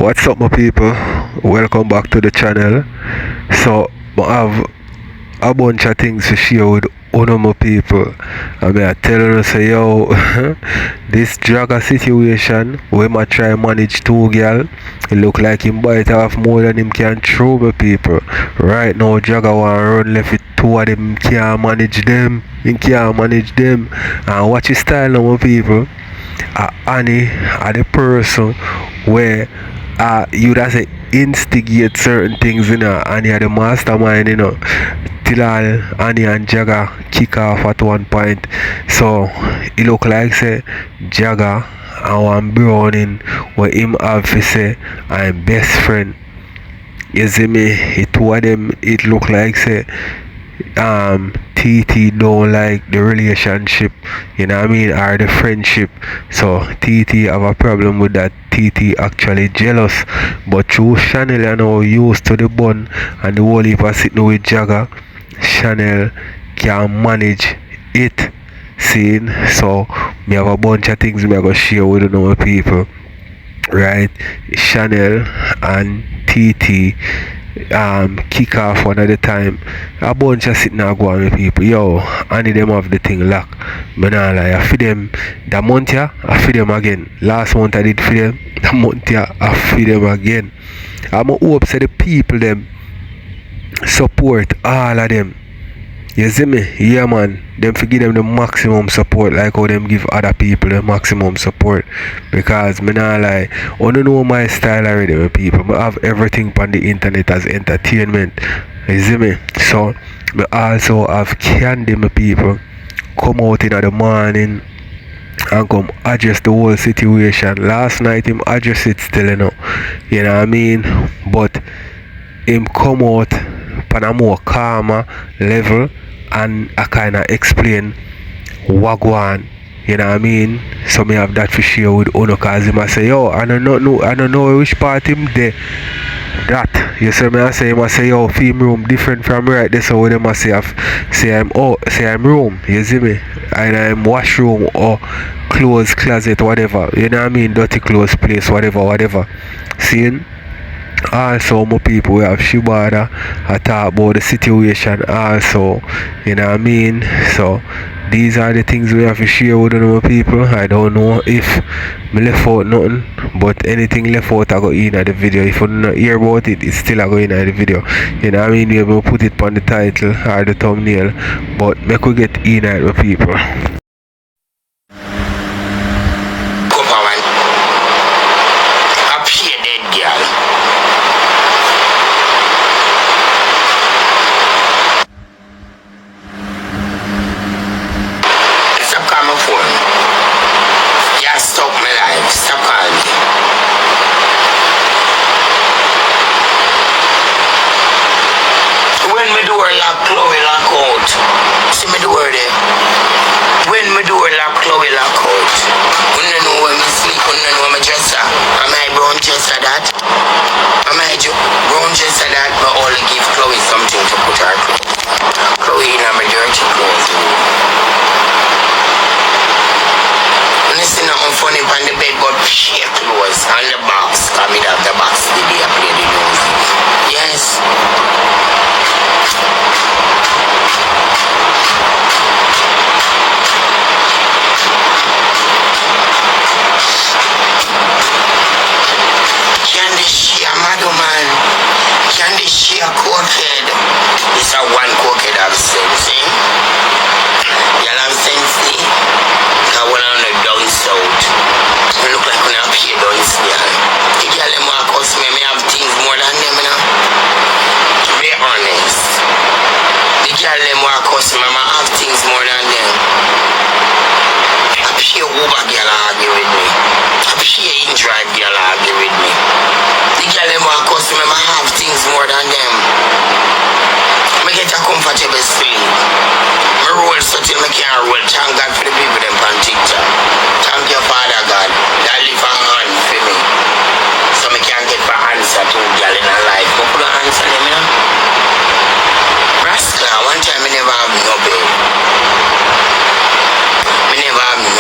What's up, my people? Welcome back to the channel. So I have a bunch of things to share with one of my people. I mean, I tell you, say, yo, this Dragga situation, we might try manage two girl. It look like him bite off more than him can throw, my people. Right now, Dragga want run left with two of them. Can't manage them. He can't manage them. And watch his style now, my people. Annie are the person where you just say instigate certain things, and you're the mastermind, till all Annie and Dragga kick off at one point. So it look like say Dragga and one Browning where him have to say I'm best friend. You see me, it two of them it look like say TT don't like the relationship, you know what I mean, or the friendship. So TT have a problem with that. TT actually jealous, but through Shanel, used to the bun and the whole heap of sitting with Dragga, Shanel can manage it. Seeing, so me have a bunch of things me I go share with my people. Right, Shanel and TT kick off one at a time. A bunch of sitting there going with people. Yo, any them have the thing locked. Me nah lie, I feed them the month here, I feed them again. Last month I did feed them, the month here I feed them again. I'm hope say the people them support all of them. You see me? Yeah, man. Them for give them the maximum support, like how them give other people the maximum support. Because me nah lie, I don't know my style already, my people. I have everything on the internet as entertainment. You see me? So I also have Candy, my people, come out in the morning and come address the whole situation. Last night him address it still, you know what I mean? But him come out on a more calmer level and I kinda explain what go on, you know what I mean? So me have that for share with Uno, cause him I say, yo, I don't know which part him there. That you see me I say yo, film room different from right there. So when them I say I'm room, you see me? And I'm washroom or clothes closet, whatever, you know what I mean, dirty clothes place, whatever. Seeing? Also my people, we have Shibada I talk about the situation also, you know what I mean? So these are the things we have to share with my people. I don't know if me left out nothing, but anything left out I go in at the video. If you don't hear about it, it's still I go in at the video. You know what I mean? We will put it on the title or the thumbnail, but me could get in at my people.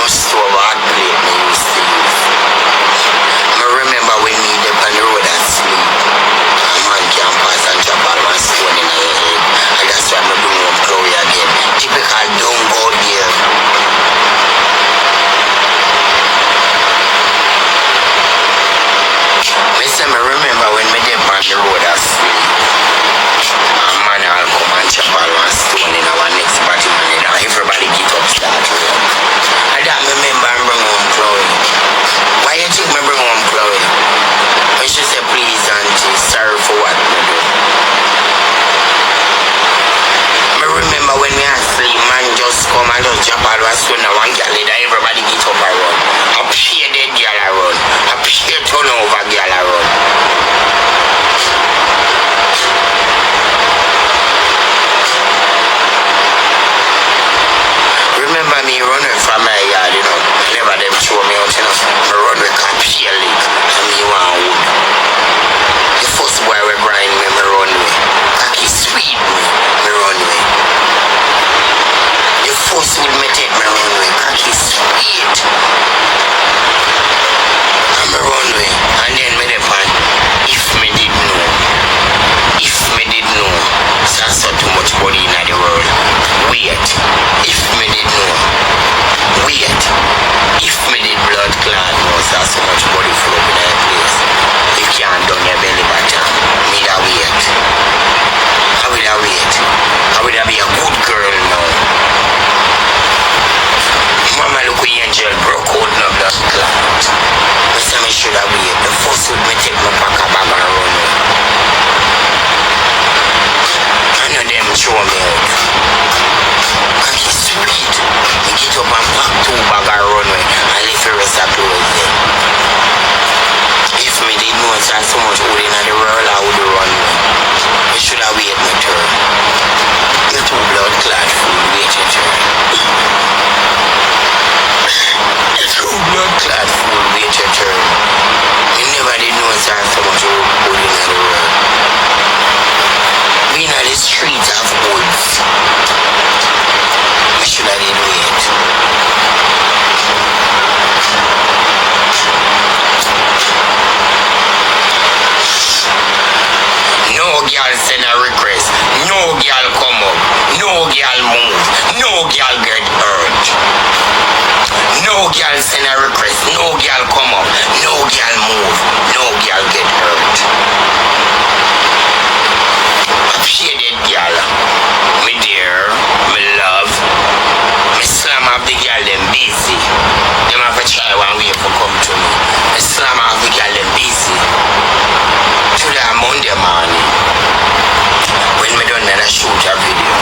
Store hot plate me used to use. I remember when me up on the road was so now one girl that everybody get up and run. Up here dead girl I run. Up here turn over girl I run. Remember me running from my yard, you know. Never them show me out, you know. I run with up here leg and me want wood. The first boy we grind me run with. Cocky sweet me run with. The first wood me take me run with. Cocky sweet. And me run with. And then me depend. If me did know. If me did know. So too much body in the world. Wait. If me did know. Wait. If me did blood clot know. So much body flow in that place. You can't down your belly button. Me da wait. I will da wait. I will da be a good girl now. Mama look with angel broke out no blood clot. I say me should have wait. The first would me take my pack a bag and run away. I know them show me out. Cocky sweet. Me get up and pack 2 bag and run away. And leave the rest of clothes there. If me did know that so much wood in the world, I would run away. You should have wait my turn. You 2 blood clot fool, wait your turn. You 2 blood clot fool, wait your turn. You never did know that so much wood in the world. We in the streets of woods. We should have did wait. No girl send a request. No girl come up. No girl move. No girl get hurt. No girl send a request. No girl come up. No girl move. No girl get hurt. Shaded girl, me dear, me love, me slam off the girl them busy. Them have a try one way for come to me. Me slam off the girl them busy. Today Monday morning, when me done that shoot a video,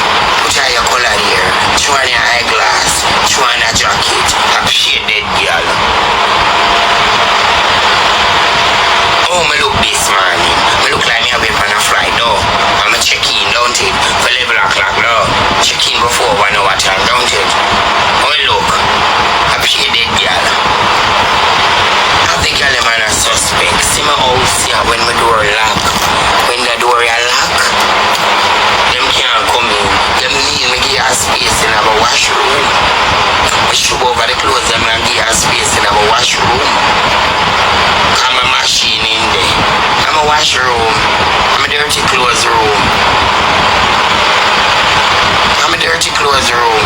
put on your color here, show on your eyeglass, show on a jacket, a shaded girl. Oh, me look this morning. Me look like me away on a flight though. I'm a check in, don't it? For 11 o'clock though. Check in before 1 hour time, don't it? Oh, look. I pay that girl. I think girl them are a suspect. See my house here when my door lock. When the door is lock, them can't come in. Them need me give her space in our washroom. I shove over the clothes them and give her space in our washroom. I'm a machine in there. I'm a washroom. I'm a dirty clothes room. I'm a dirty clothes room.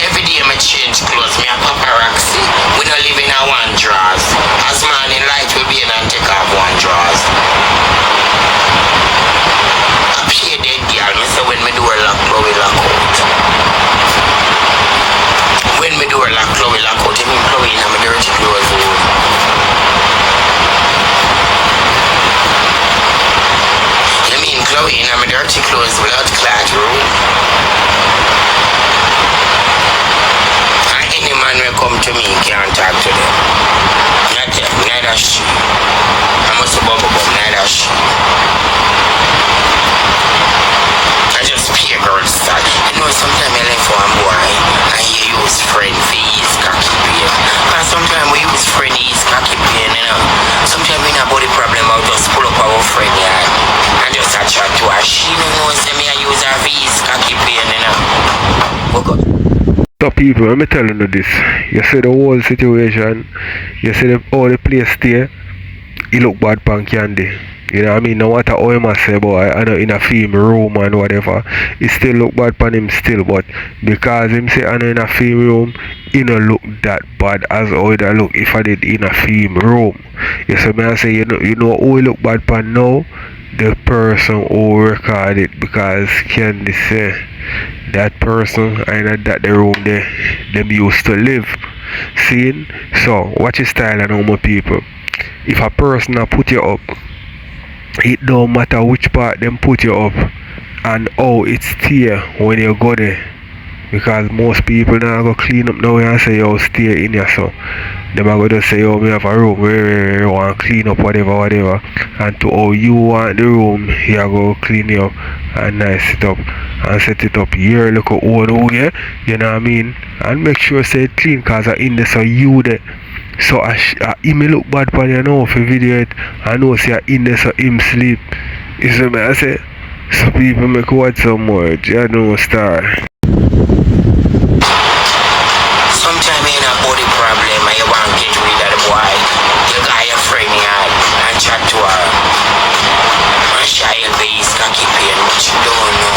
Every day I change clothes. Me a paparazzi. We don't live in a one drawers. As morning light will be in and take off one drawers. I pay dead girl. Me say when my door lock, Chloe lock out. When my door lock, Chloe lock out. I mean Chloe in my dirty clothes room. Chloe in my dirty clothes, blood clad room. And any man will come to me, can't talk to them. Not them, neither she. I must have bubble bum, neither she. I just pay girls that. You know, sometimes I left for a boy and you use friend for his cocky pain. And sometimes we use friend his cocky pain, you know. Sometimes we not body problem, I'll just pull up our friend, yeah. And just a chat to her. She don't know say me I use her for his cocky pain, you know. So people, let me tell you this. You see the whole situation, you see all the place there, he look bad pan Candy. You know what I mean? No matter how him a say, but I know in a film room and whatever, he still look bad pan him still, but because him say I know in a film room, he don't look that bad as how it look if I did in a film room. You see me I say, you know who he look bad pan now? The person who record it, because Candy say that person and that the room they them used to live. Seeing? So watch your style and how my people. If a person put you up, it don't matter which part them put you up and how it stay when you go there. because most people now go clean up now and say yo stay in here, so them are gonna say yo me have a room where you want to clean up whatever, and to how you want the room you go clean it up and nice it up and set it up here look at own way, you know what I mean, and make sure say it clean cause I in there so you there. So he may look bad for you now for video it. I know say in there so him sleep. You see me I say? So people make watch some more. You know star. Sometimes you have a body problem and you want to get rid of the boy. You got your friend here and chat to her. And she'll be his cocky pain, but you don't know.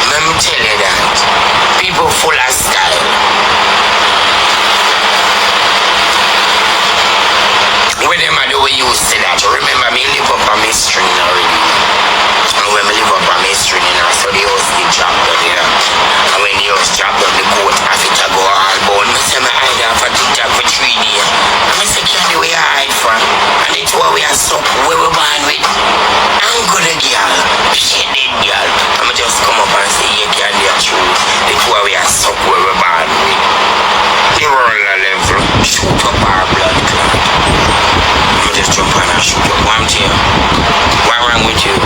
Let me tell you that. People full of style. When them I do we used to that. Remember me live up on my string already. And when me live up on my string, so the house get dropped down there. And when the house dropped down the coat, I think I go all bone. Me say me hide off a TikTok for 3 days. And me say candy where you hide from. And they told we are stuck where we born with. I'm good girl. Shit dead girl. And me just come up and say yeah candy are true. They told we are stuck where we born with. The world level. Shoot up our blood clot. Just jump on and shoot up one tail. What wrong with you?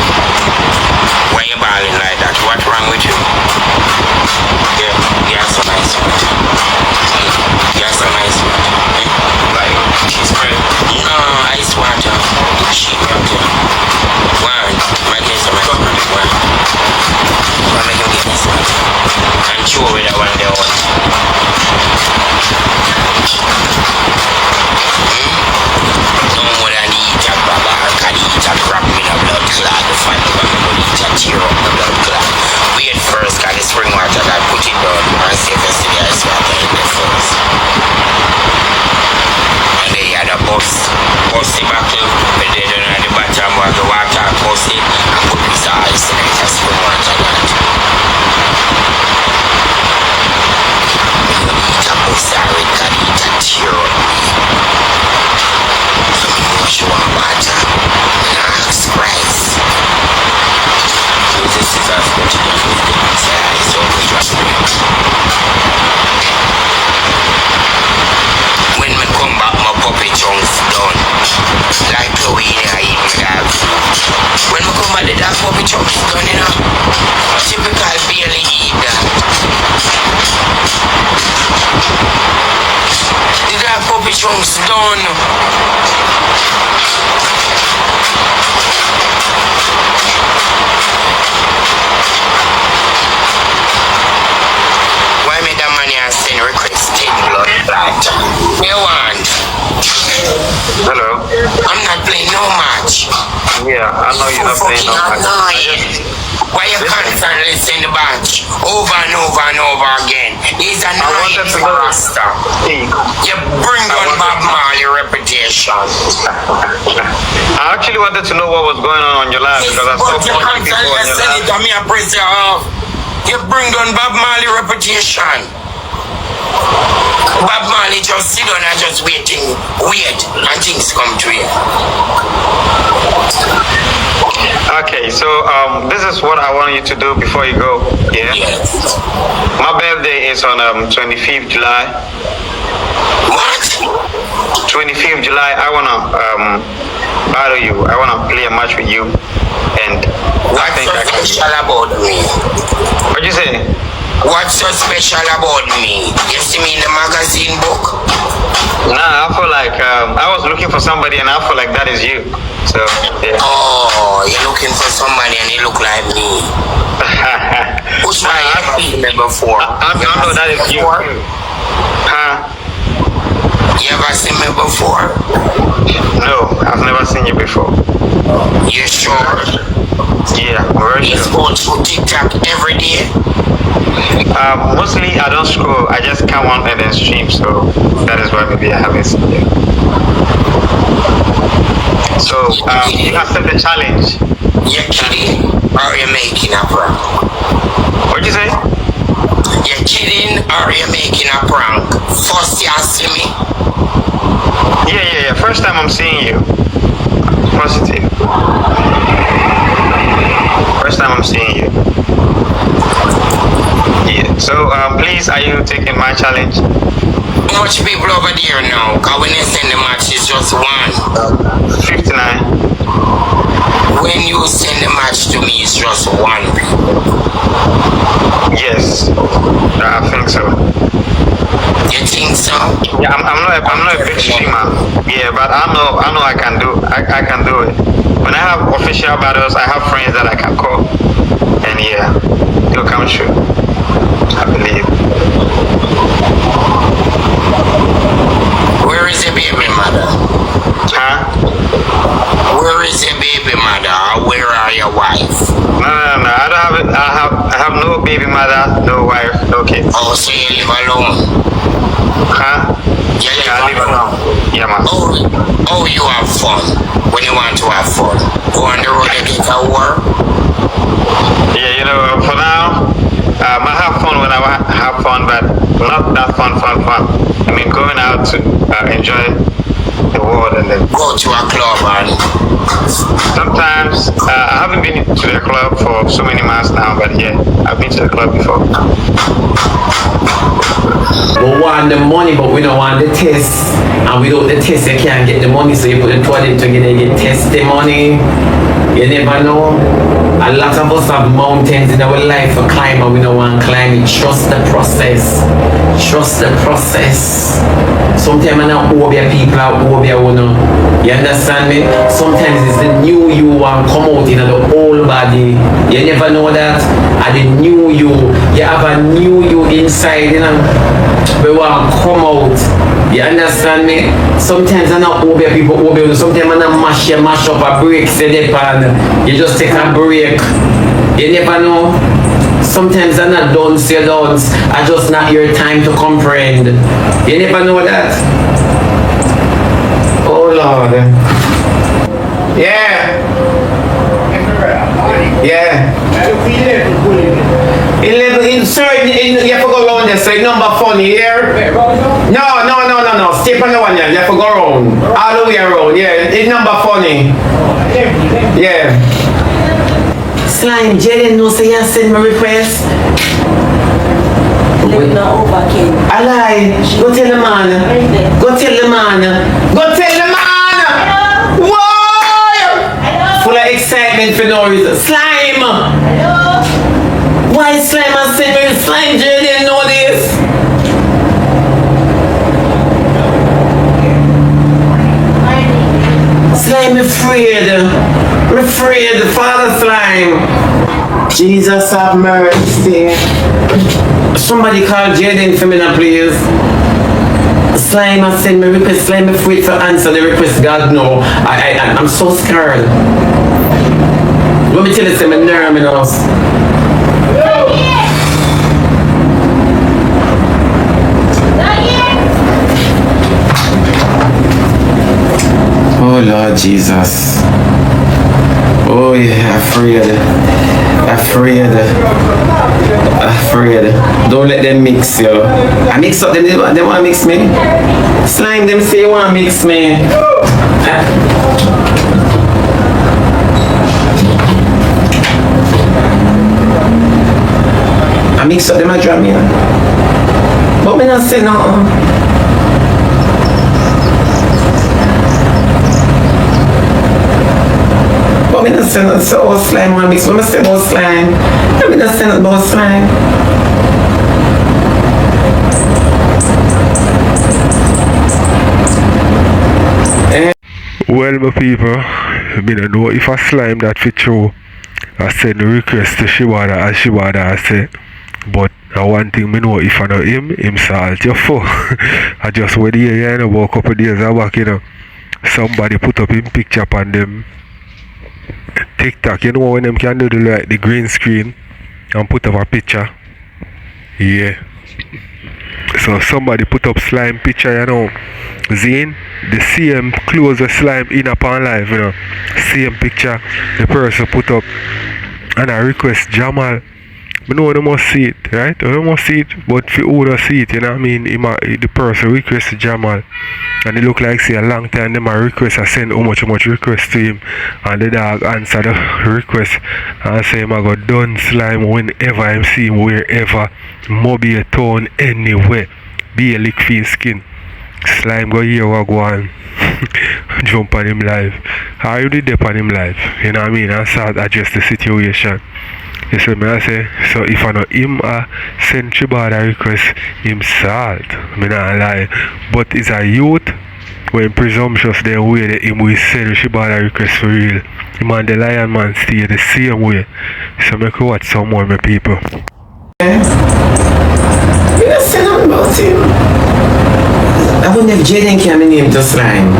Why you balling like that? What wrong with you? Yeah, you're so nice one. You're so nice one. Like, she's great. No, ice water. She water. One, my kids are my favorite one. I'll make him get this one. And show with that one there. Tear up the blood clot. Wait first, cause the spring water that put it down and save us to the ice water in the first. And they had a bust the buckle, but they don't have the bottom where the water bust it and put this ice in it, just spring water that. You need a bust it with cause it a tear up me. So me know she want water. And I ask Christ. This is us what you do with the inside, so we trust me. When me come back, my puppy chunks done. Like Chloe, I eat my dog. When me come back, the dog puppy chunks done, you know. Typical barely eat that. The dog puppy chunks done. Requesting blood clot. You want? Hello. I'm not playing no match. Yeah, I know you're not playing no match. Why you constantly send the batch over and over and over again? He's a nice master. You bring on Bob Marley reputation. I actually wanted to know what was going on your life because I saw 40 people on your life. You bring on Bob Marley reputation. Bob Marley just sit down and just wait and things come to you. Okay, so this is what I want you to do before you go. Yeah. Yes. My birthday is on 25th July. What? 25th July. I wanna battle you. I wanna play a match with you, and What's so special about me? What you say? What's so special about me? You see me in the magazine book? Nah, I feel like I was looking for somebody, and I feel like that is you. So yeah. Oh, you're looking for somebody and you look like me. Who's my seen me before? I know that is you. Huh? You ever seen me before? No, I've never seen you before. You sure? Yeah, very You sure. scroll through TikTok every day? Mostly I don't scroll. I just come on and then stream. So that is why maybe I haven't seen you. So you accept the challenge. You're kidding? Or you're making a prank? What'd you say? You're kidding or you're making a prank? First you see me? Yeah. first time I'm seeing you. Positive. First time I'm seeing you. Yeah. So please, are you taking my challenge? How much people over there now? Cause when they send the match, it's just one. 59. When you send the match to me, it's just one. Yes. I think so. You think so? Yeah, I'm not a big streamer. Yeah, but I know I can do it. When I have official battles, I have friends that I can call, and yeah, it'll come true. I believe. Where is the baby mother? Huh? Where is the baby mother? Where are your wife? No. I don't have it. I have no baby mother, no wife, no kids. Oh, so you live alone? Huh? Yeah, I live alone. Yeah, man. Oh, you have fun when you want to have fun. Go on the road and get a war. Yeah, you know, for now, I have fun when I have fun, but not that fun. I mean, going out to enjoy the world and then go to a club and sometimes I haven't been to the club for so many months now, but yeah, I've been to the club before. We want the money, but we don't want the test. And without the test, you can't get the money. So you put the two of them together, you get testimony. You never know. A lot of us have mountains in our life to climb, and we don't want to climb it. Trust the process. Trust the process. Sometimes I don't obey people, I obey one. You understand me? Sometimes it's the new you want come out in the old body. You never know that. And the new you have a new you inside, you know. We want to come out. You understand me? Sometimes I don't obey people, obey. Sometimes I don't mash up a break, say the pan. You just take a break. You never know. Sometimes I'm not done, say dance. I just not your time to comprehend. You never know that. Oh Lord. Yeah. Yeah. 11 insert you have to go around there, so number funny here. No. Step on the one here. You have to go around. All the way around, yeah. It's number funny. Yeah. Slime, Jayden knows so you send me request. I lie. Go tell the man. Go tell the man. Go tell the man. Whoa! Full of excitement for no reason. Slime. Why Slime has sent me Slime? Jayden know this. Slime afraid, Father Slime. Jesus have mercy. Somebody call Jayden for me now, please. Slime has sent me request. Slime afraid to answer the request. God no. I'm so scared. Let me tell you something, nerve in us. Oh Lord Jesus. Oh yeah, afraid. Don't let them mix you. I mix up them, they want to mix me. Slime them say you want to mix me. I mix up them, I drop me. But me not say nothing. But me not say nothing. So slime want to mix. When I say about slime, I not say nothing about slime. Well, my people, I don't know if I slime that fit true. I send the request to Shibada and Shibada I say, but one thing me know, if I know him salt your foot. I just went here, you know, about a couple of days back, you know, somebody put up him picture on them TikTok, you know when them can do the green screen and put up a picture. Yeah. So somebody put up slime picture, you know. Zine, the same clothes of slime in upon live, you know. Same picture the person put up, and I request Jamal. I know you must see it, right? You must see it, but for who don't see it, you know what I mean? The person request Jamal, and it look like say a long time them a request, I send how much request to him, and the dog answer the request and say him I go done slime whenever I see him, wherever, mobile town, anywhere, be a lick for skin. Slime go here or go on jump on him live. How you did dip on him live? You know what I mean? And start adjust the situation. You see me I say, so if I know him send Chibada request, him salt. Me not lie. But it's a youth when presumptuous then way that him will send Chibada request for real. Him and the lion man stay the same way. So make you watch some more my people. You don't say nothing about him. I wouldn't have Jayden came in him to slime.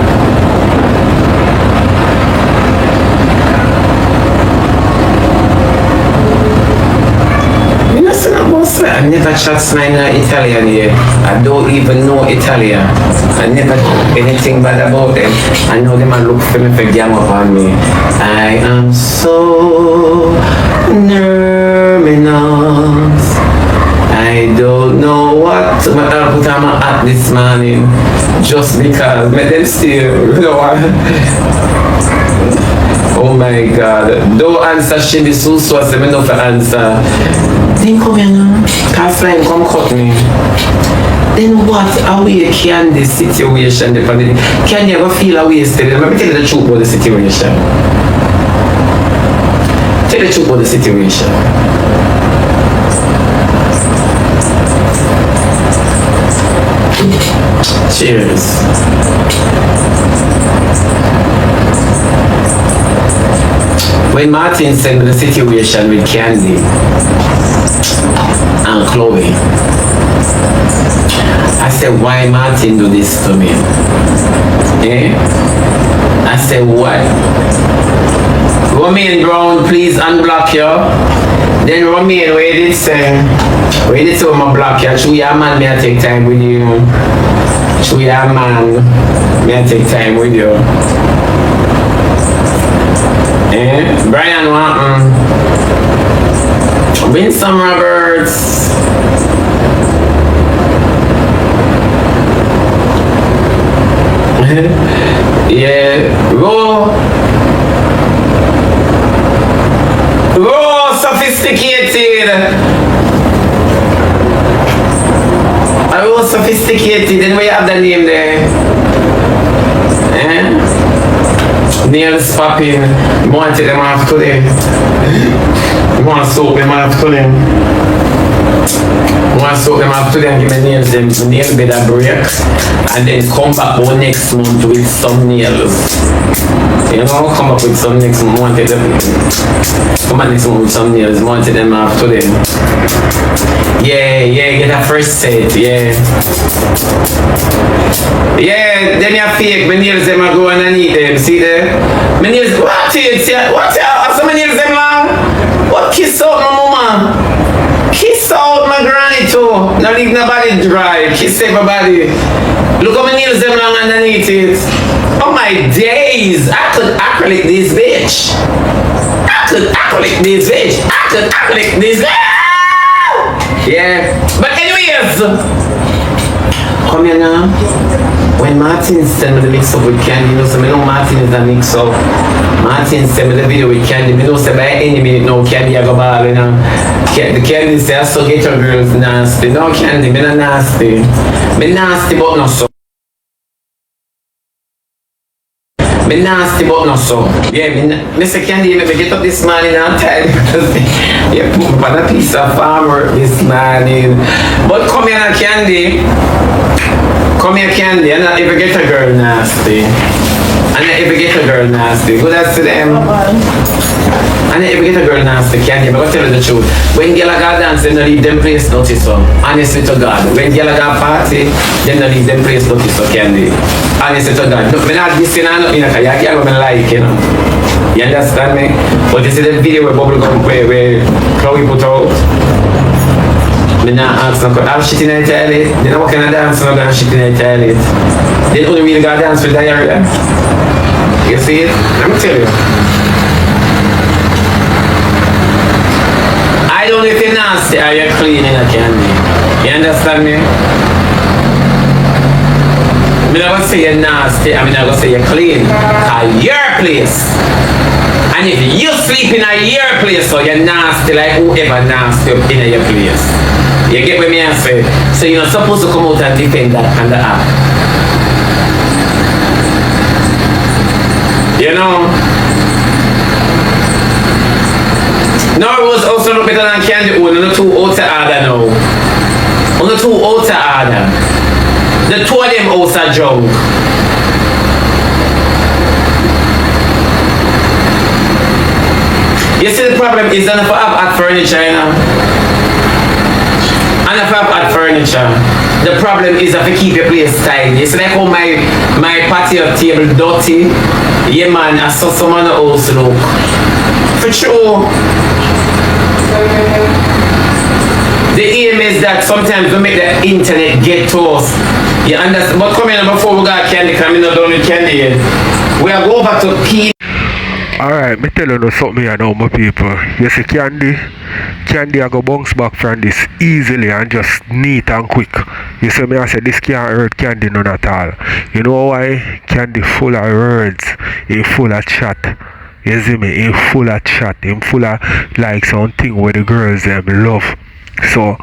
You don't say nothing about slime. I never chat slime in Italian yet. I don't even know Italian. I never anything bad about them. I know them and look for me for gang up on me. I am so nervous. I don't know what to put on my hat this morning just because make them still, you know what? Oh my God. Don't answer shit the so I say me no for answer. Then come here now. Can't fly come cut me. Then what are we can this situation depending? Can you ever feel a wasted? Let me tell you the truth about the situation. Tell the truth about the situation. Cheers. When Martin said the situation with Candy and Chloe, I said, why Martin do this to me? Eh? I said, what? Romain Brown, please unblock you. Then Romain, where did say, where did say my block you? Show your man, may I take time with you? Show your man, may I take time with you? Eh? Brian Wanton. Win some Roberts. Yeah, raw sophisticated. I was sophisticated, then we have the name there. Eh? Nails popping. You want to take them off today? You want to soak them off today? You want to soak them off today and give me nails, them nail better break, and then come back next month with some nails. You know, come up with some next month, want them. Come back next month with some nails, want them off today. Yeah, get a first set, yeah. Yeah, then you fake, my nails them are go underneath them, see there? My nails, what have some nails them long? What kiss out my mama? Kiss out my granny too. Not leave nobody dry. Kiss everybody. Look how my nails them long underneath it. Oh my days. I could acrylic this bitch. I could acrylic this bitch. Yeah. But anyways. Come here now. When Martin sent me the mix up with Candy, you know, so I know Martin is a mix up. Martin sent me the video with Candy. I know so by any minute now Candy I go ball, you know. The Candy say I still get your girls nasty. No Candy, me not nasty. Me nasty but not so. Me nasty but not so. Yeah, me say Candy, me get up this morning and tired because you put me on a piece of farm work this morning. But come here now Candy. Come here, Candy, and not ever get a girl nasty. And not ever get a girl nasty. Good as to them. And not ever get a girl nasty, Candy. I'm gonna tell you the truth. When girl got dance, they don't leave them place notice so. Honestly to God. When girl got party, they don't leave them place notice so, Candy. Honestly to God. Look, I'm not dissing on nothing, because you can't like, you know. You understand me? But this is the video where Bubblegum where Chloe put out. Me not ask no have shit in the toilet. They know what kind of dance no got shit in the toilet. They only really got dance with diarrhea. You see it? Let me tell you. I don't know if you're nasty or you're clean in a candy. You understand me? I'm not gonna say you're nasty, I'm not gonna say you're clean. Cause your place. And if you sleep in your place, so you're nasty like whoever nasty up in your place. You get what me I say? So you're not supposed to come out and defend that on the app. You know? No, it was also no better than candy. On the two out to order now. On the two out to order. The two of them also junk. You see the problem is that if I have hot furniture, you know? And if I have hot furniture, the problem is if you keep your place tidy. It's like how my patio table dirty. Yeah man, I saw someone else look. For sure. The aim is that sometimes we make the internet get to us. You understand? But come in before we got candy, coming up down with candy yet. We are going back to P. Alright, me tell you something here now, my people. You see candy I go bounce back from this easily and just neat and quick. You see me, I say this can't hurt candy none at all. You know why? Candy full of words, it full of chat. You see me, it full of chat, it full of like something where the girls them love. So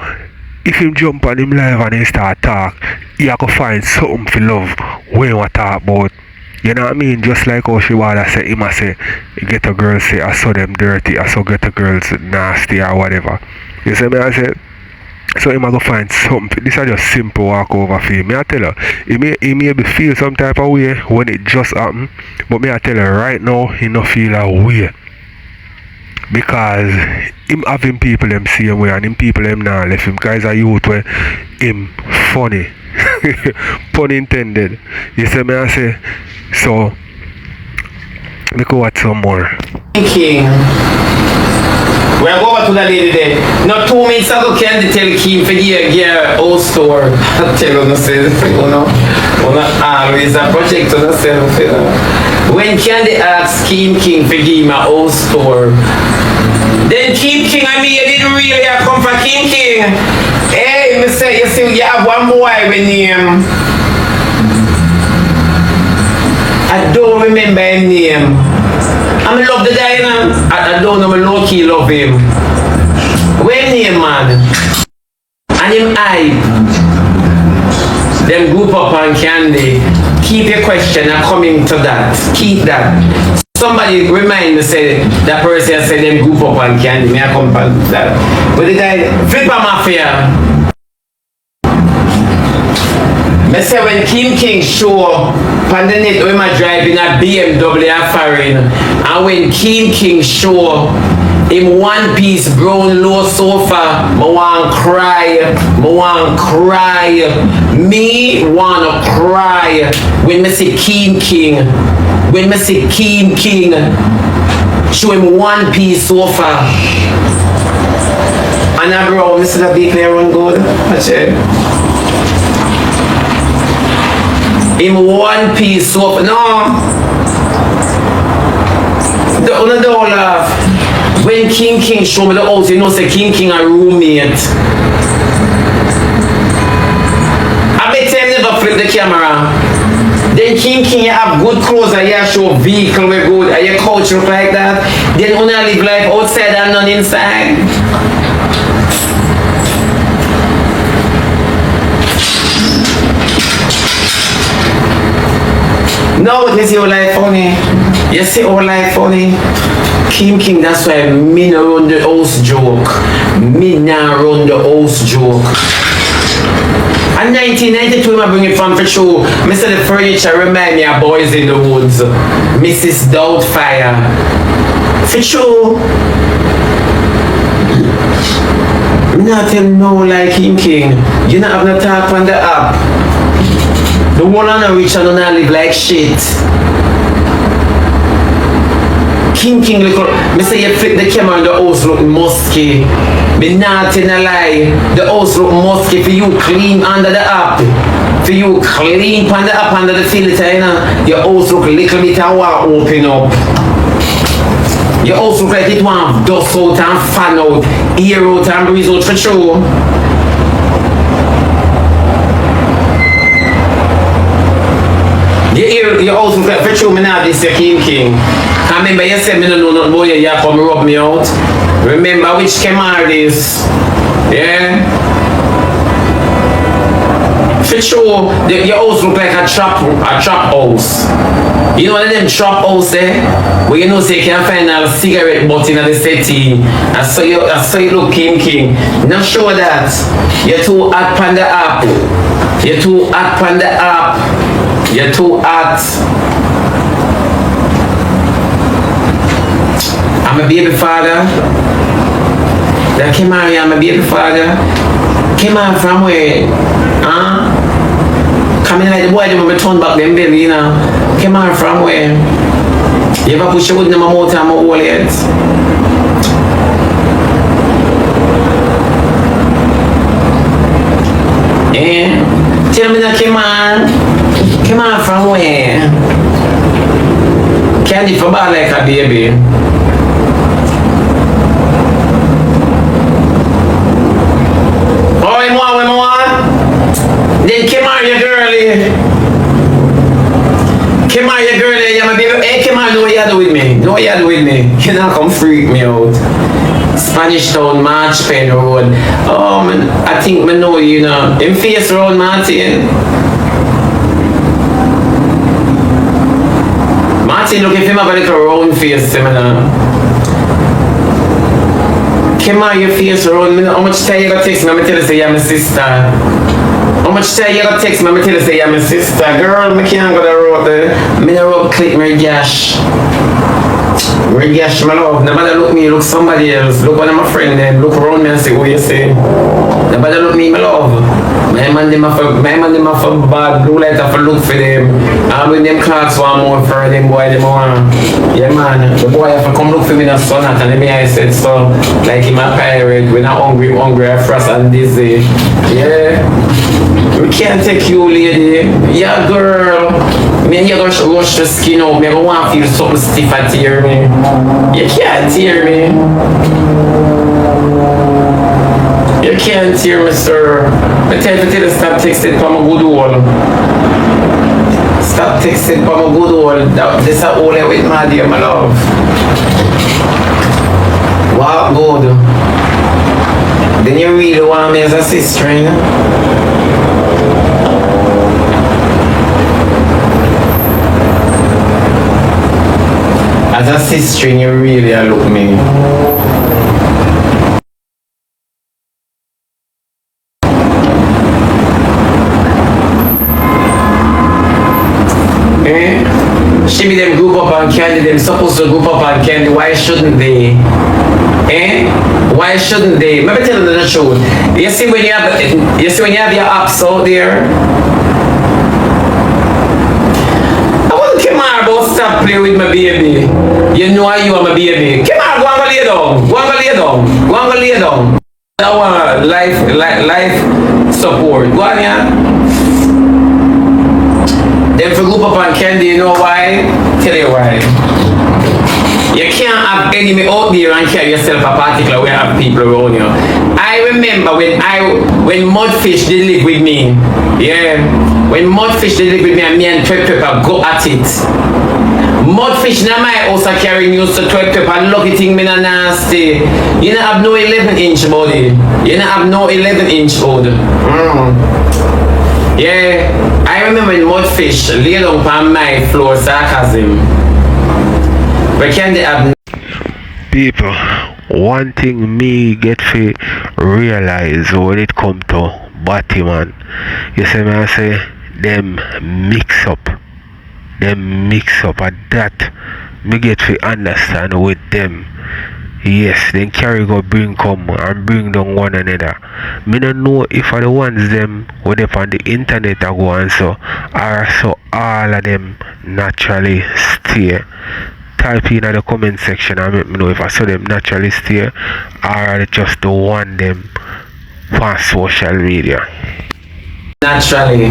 if him jump on him live and he start talk, he go find something to love when we talk about. You know what I mean? Just like how she wanna say, him a say, get a girl say, I saw them dirty, I saw get a girl nasty or whatever. You see me, I say, so him a go find something. This is just simple walk over for him. Me I tell her, he may be feel some type of way when it just happen, but me I tell her right now, he no feel a way. Because him having people them same way and him people them now left him, guys are youth where him funny. Pun intended. You see me I say, so we go watch some more. King. We are going to the lady there. Not 2 minutes ago, Candy tell Kim for your old store. I tell you, you know, always a project to yourself, you know. When Candy asks Kim King for give my old store, then Kim King, I mean, you didn't really come for Kim King. Hey, me say, you see, you have one boy with name. I don't remember his name. I love the guy, you know. I don't know, I low-key love him. When name, man? And him hype. Them group up on Candy. Keep your question and coming to that. Keep that. Somebody remind me, say, that person said them group up on Candy. May I come back to that? But the guy, Flipper Mafia. I say when Kim King show on the net when I driving a BMW foreign, and when Kim King show him one piece brown low sofa, I want cry, me wanna cry when I see Kim King, show him one piece sofa, and I bro, this is a big player run good, that's it. In one piece soap. No. The whole laugh. When King show me the house, you know say King a roommate. I bet him never flip the camera. Then King you have good clothes and you show vehicle we good and your couch look like that. Then only live life outside and none inside. No, but you see our life funny. You see our life funny. King, that's why me no run the house joke. Me nah run the house joke. In 1992, I bring it from for show. Mr. The furniture remind me of Boys in the Woods. Mrs. Doubtfire. For sure. I'm not telling no like King. You not have no talk on the app. The one on the rich and don't live like shit. King, look, me say you flip the camera and the house look musky. Me not in a lie. The house look musky for you clean under the app. For you clean on the app under the filter, you know. Your house look a little bit of open up. You also look like it want dust out and fan out, air out and breeze out for true. You also look like for true, me not this your king. I remember you said me don't know nothing about you, you come rub me out. Remember which Kemar this? Yeah? For sure, your house look like a trap house. You know one of them trap house there? Where you know say you can find a cigarette butt in the setting. I saw you look king. Not sure that. You're too hot on the app. You're too hot on the app. You're too hot. I'm a baby father. That came out here, I'm a baby father. Came out from where? Huh? Coming like the boy, they will return back them baby, you know. Came out from where? You ever push your wood in my mouth and my whole head? Eh? Tell me that came out from where? Candy for bad like a baby. Oh, you want? Then come on, you girlie. Come on, you girlie. You my baby. Hey, come on, know what you do with me. You don't come freak me out. Spanish Town, March Pen Road. Oh, man, I think I know you know. In face road, Martin. Martin, look if him have a little round face, seminar. Come on, your face round. How much time you got text me? I'm tell you say you're my sister. How much time you got text me? I'm tell you say you're my sister. Girl, I can't go the road there. I don't road click my gash. My gash, my love. Nobody look me, look somebody else. Look one of my friends then. Look around me and say what you say. Nobody look me, my love. My man them for bad blue light for look for them. And when them clocks want more for them boy them want. Yeah man, the boy have to come look for me in the sun and then I said so. Like in my pirate, when I'm hungry, I frost and dizzy. Yeah. We can't take you lady. Yeah girl. Me and you gonna rush the skin out. Me want to feel something stiff and tear me. You can't tear me. You can't hear me, sir. I tell you to stop texting from a good one. Stop texting from a good one. This is all I with my dear, my love. What good? Then you really want me as a sister, you know? As a sister, you really look me. She be them group up on candy, them supposed to group up on candy, why shouldn't they? Eh? Why shouldn't they? Maybe tell them the truth. You see when you have your apps out there? I wouldn't come on about stop playing with my baby. You know you are my baby. Come on, go and lay down. Go and lay down. I want life support. Go on here. Then for group up on candy, you know why? Tell you why. You can't have enemy out there and carry yourself a particular way have people around you. I remember when Mudfish did live with me. Yeah. When Mudfish did live with me and Pepper go at it. Mudfish in my house are carrying you to Pepper and lucky thing me na nasty. You don't have no 11-inch body. You don't have no 11-inch body. Yeah, I remember when Mudfish laid on my floor sarcasm. But can they have people? One thing me get to realize when it come to Batty man, you see me I say them mix up at that me get to understand with them. Yes, then carry go bring come and bring down one another. Me don't know if are the ones them who they on the internet are go and so or so all of them naturally stay. Type in the comment section and let me know if I saw them naturally stay or are they just the one them on social media. naturally?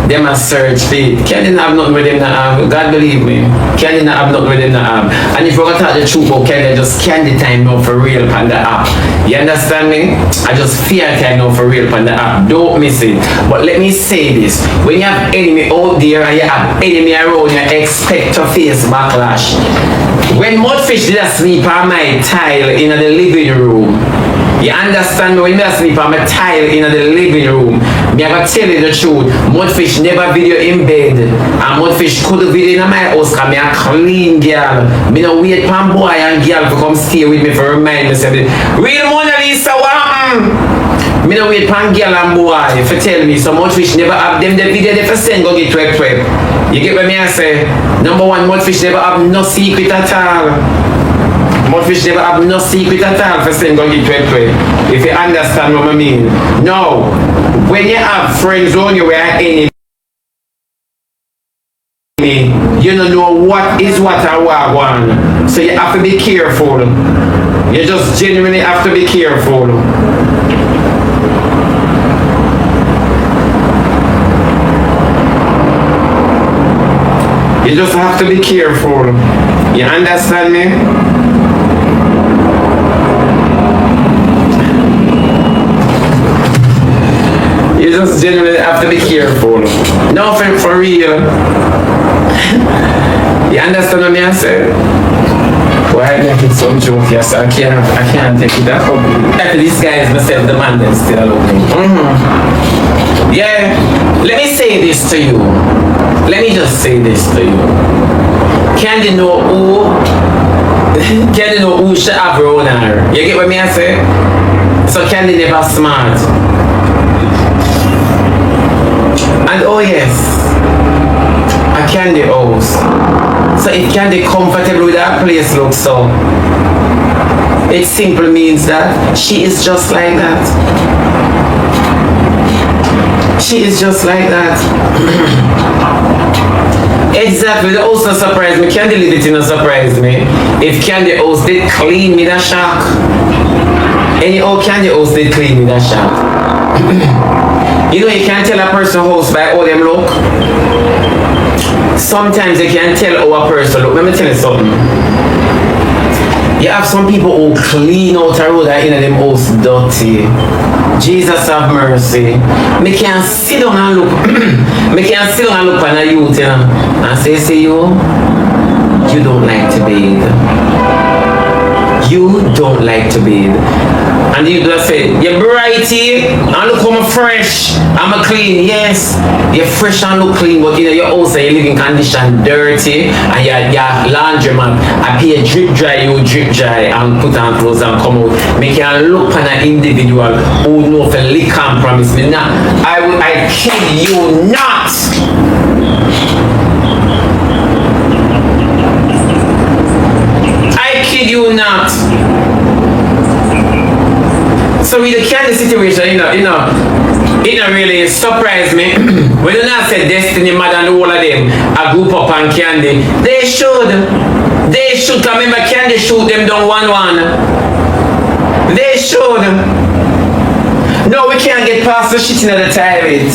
them a search for it. Can't have nothing with them that have. God believe me. Can't have nothing with them that have. And if we're gonna talk the truth about Candy, just Candy time now for real on the app. You understand me? I just fear time now for real on the app. Don't miss it. But let me say this. When you have enemy out there and you have enemy around, you expect to face backlash. When Mudfish did a sleep on my tile in the living room, you understand me? When I sleep on my tile in the living room, me I gotta tell you the truth. Mudfish never video in bed, and Mudfish could video in my house because me a clean girl. Me no wait for boy and girl to come stay with me for remind me say, real Mona Lisa, what? Me no wait for girl and boy for tell me. So Mudfish never have them the video they for send go get twep. You get what me I say? Number one, Mudfish never have no secret at all. Mudfish never have no secret at all for saying go get twep. If you understand what I mean. No. When you have friends on you where enemy, you don't know what is what and what one. So you have to be careful. You just genuinely have to be careful. You just have to be careful. You understand me? You just genuinely have to be careful. No, for real. You understand what I say? Why I make it some joke, yes, I can't take it that up. After this guy is myself, the man that's still looking. Yeah, let me say this to you. Let me just say this to you. Can you know who should have around her? You get what I say? So can they never smart? And oh yes, a Candy house. So if Candy comfortable with that place looks so, it simply means that she is just like that. She is just like that. Exactly, the house not surprise me. Candy leave it in a surprise me. If Candy house did clean me, that shock. Any old Candy house did clean me, that shock. You know, you can't tell a person house by how them look. Sometimes you can't tell how a person look. Let me tell you something. You have some people who clean out a road and in them house dirty. Jesus have mercy. Me can't sit down and look. Me can't sit down and look on a youth, you know, and say you don't like to bathe. You don't like to bathe. And you just say, you're brighty, and look how I'm fresh, I'm a clean. Yes, you're fresh and look clean, but you know, your house and your living condition dirty, and your laundromat, I pay a drip dry, you drip dry, and put on clothes and come out. Make you look at an individual who know for lick and promise me not. I kid you not. I kid you not. So with the Candy situation, you know, it don't really surprise me. We do not say Destiny, Mad and all of them a group up on Candy. They should. They should. Cause remember Candy shoot them down 1-1. They should. No, we can't get past the shit in the toilet.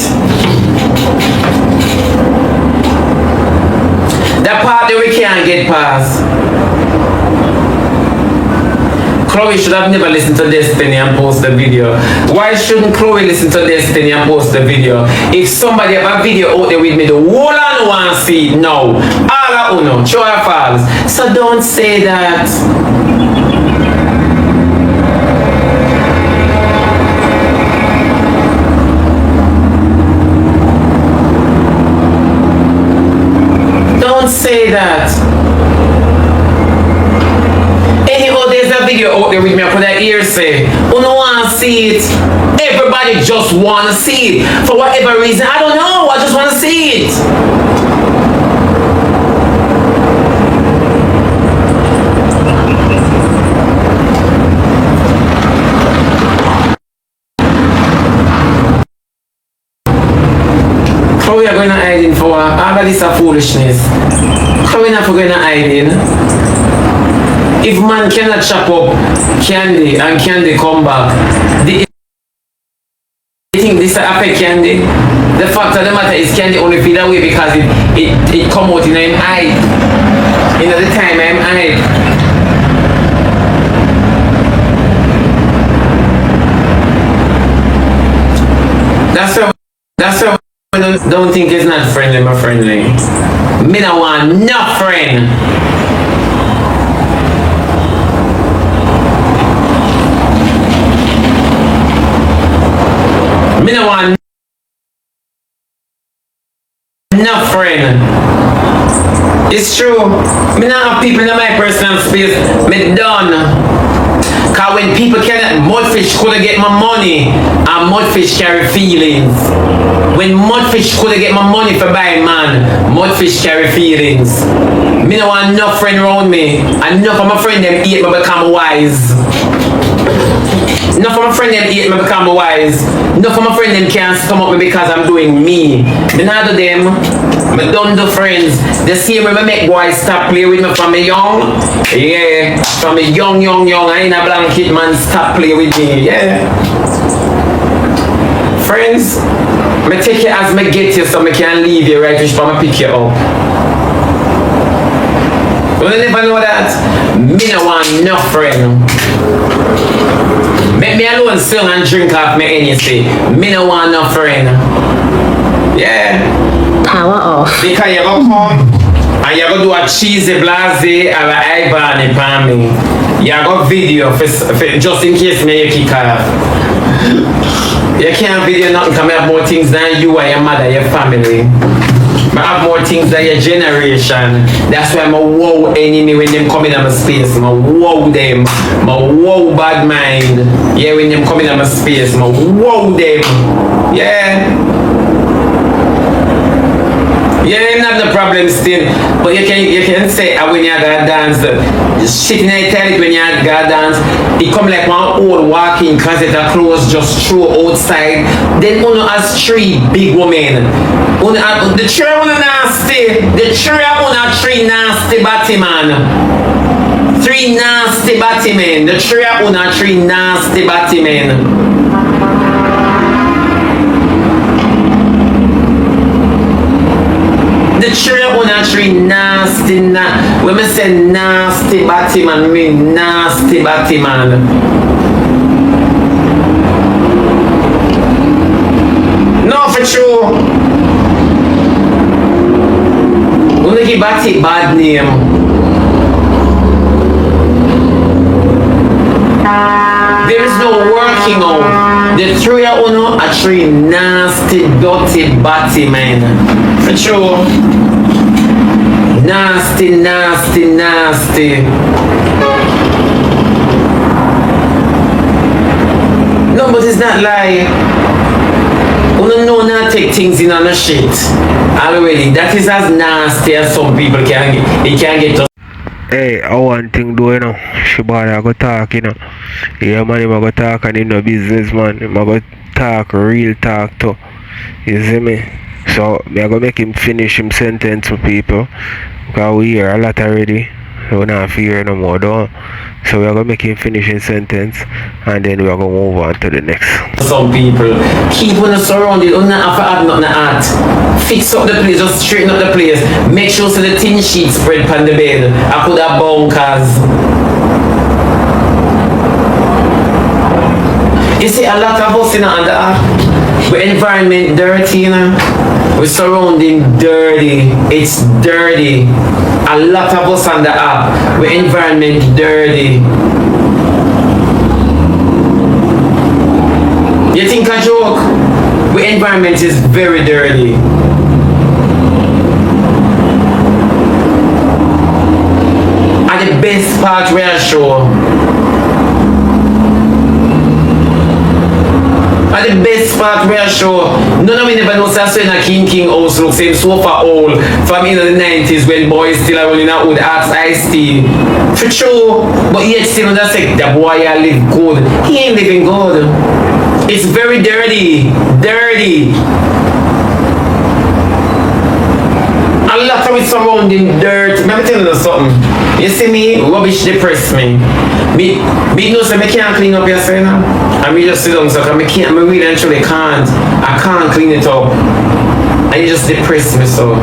That part that we can't get past. Chloe should have never listened to Destiny and post the video. Why shouldn't Chloe listen to Destiny and post the video? If somebody have a video out there with me, the whole I want to see it now. All I know, true or false. So don't say that. Don't say that. Anyhow, there's a video out there with me. I put that ear say, who no want to see it? Everybody just want to see it. For whatever reason, I don't know. I just want to see it. How we are going to hide in for all of this foolishness? How we not going to hide in? If man cannot chop up Candy and Candy come back, the think this affect Candy? The fact of the matter is Candy only feel that way because it come out in him eye. You know the time I'm eye. That's why I don't think it's not friendly, my friendly. Me no want no friend. Me no want no friend. It's true. Me not have people in my personal space. Me done. Cause when people cannot, mudfish couldn't get my money, and mudfish carry feelings. When mudfish couldn't get my money for buying man, mudfish carry feelings. Me no want enough friend around me. Enough of my friend them hate me become wise. Enough of my friend them hate me become wise. Enough of my friend them can't stomach me because I'm doing me. Me not do them. Me don't do friends. The same way me make boys stop play with me from me young. Yeah. From me young. I ain't a blanket man stop play with me. Yeah. Friends, me take you as me get you so me can leave you right which for me pick you up. You never know that? Me no want no friend. Make me alone sing and drink off me anything. Me no want no friend. Yeah. Power off. Because you go come and you go do a cheesy blase or a ivany for me. You go video for just in case me you kick off. You can't video nothing because I have more things than you and your mother, your family. I have more things than your generation. That's why I'm a wow enemy when them come in my space. I'm a wow them. I'm a wow bad mind. Yeah, when them come in my space. I'm a wow them. Yeah. Yeah, not the problem still. But you can say when you gotta dance, shit in Italian when you gotta dance, it come like one old walking closet of clothes just throw outside. Then uno has three big women. The three uno nasty. The three nasty Batman. Three nasty Batman. The three nasty Batman. The tree on a tree nasty, when I say nasty Batman, I mean nasty Batman. No, for sure. When they give Batty bad name. There is no working out. The three are on a tree nasty, dirty Batman. For sure. Nasty. No, but it's not like you know not take things in on the shit already. That is as nasty as some people can get to. Hey, I want thing do, you know. Shibara go talk, you know. Yeah, man, I go talk and in no business, man. I go talk, real talk too. You see me? So, I go make him finish him sentence for people. Because we hear a lot already. So, we don't fear no more, though. So, we are going to make him finish his sentence. And then we are going to move on to the next. Some people keep on surrounded, not have to add nothing at. Fix up the place, just straighten up the place. Make sure so the thin sheet spread on the bed. I could have bunkers. You see, a lot of us in the app, we environment dirty, you know. We surrounding dirty. It's dirty. A lot of us on the app, we environment dirty. You think a joke? We environment is very dirty. And the best part we are sure. And the best part we are sure, none of me never know that's when a King house looks same sofa old from in the 90s when boys still are rolling out with axe iced tea. For sure, but yet still that's like the boy I live good. He ain't living good. It's very dirty. Dirty. A lot of it surrounding dirt. I me tell you something. You see me, rubbish depress me. Me know say me can't clean up yourself now. And me just sit down so me really and truly can't. I can't clean it up. And it just depress me so.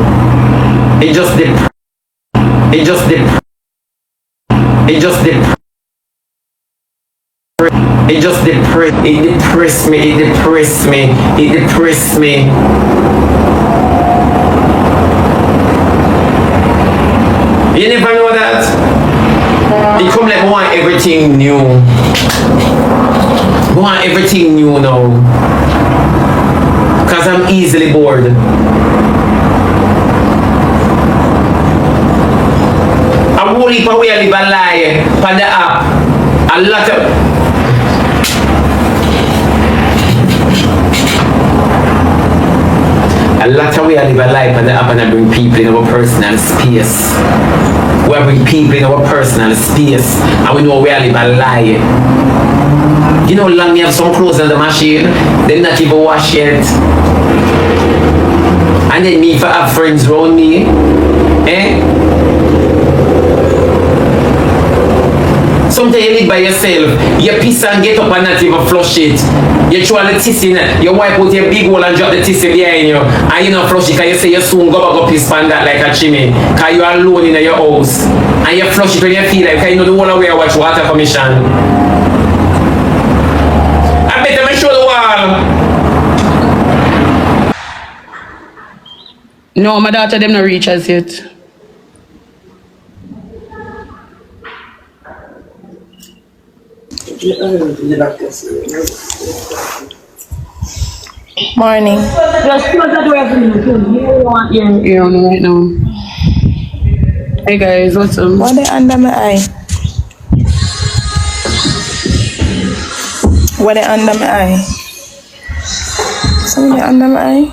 It just depress me. You never know that? It come like I want everything new. I want everything new now. Cause I'm easily bored. I won't leave away and live a lie on the app. A lot of way I live a life on the app and I bring people in our personal space. We bring people in our personal space and we know where I live a lie. You know how long me have some clothes in the machine? They're not even washed yet. And then me for have friends around me. Sometimes you live by yourself, you piss and get up and not even flush it. You throw the tissue in it, you wipe out your big hole and drop the tissue behind you. And you don't flush it because you say you soon go back up piss pan that like a chimney. Because you are alone in your house. And you flush it when you feel like, because you know the whole way I watch water commission. I better make sure the wall. No, my daughter them not reach us yet. Morning. Just close the door for me. You want your on right now. Hey guys, what's up? What they under my eye? What they under my eye? Something under my eye?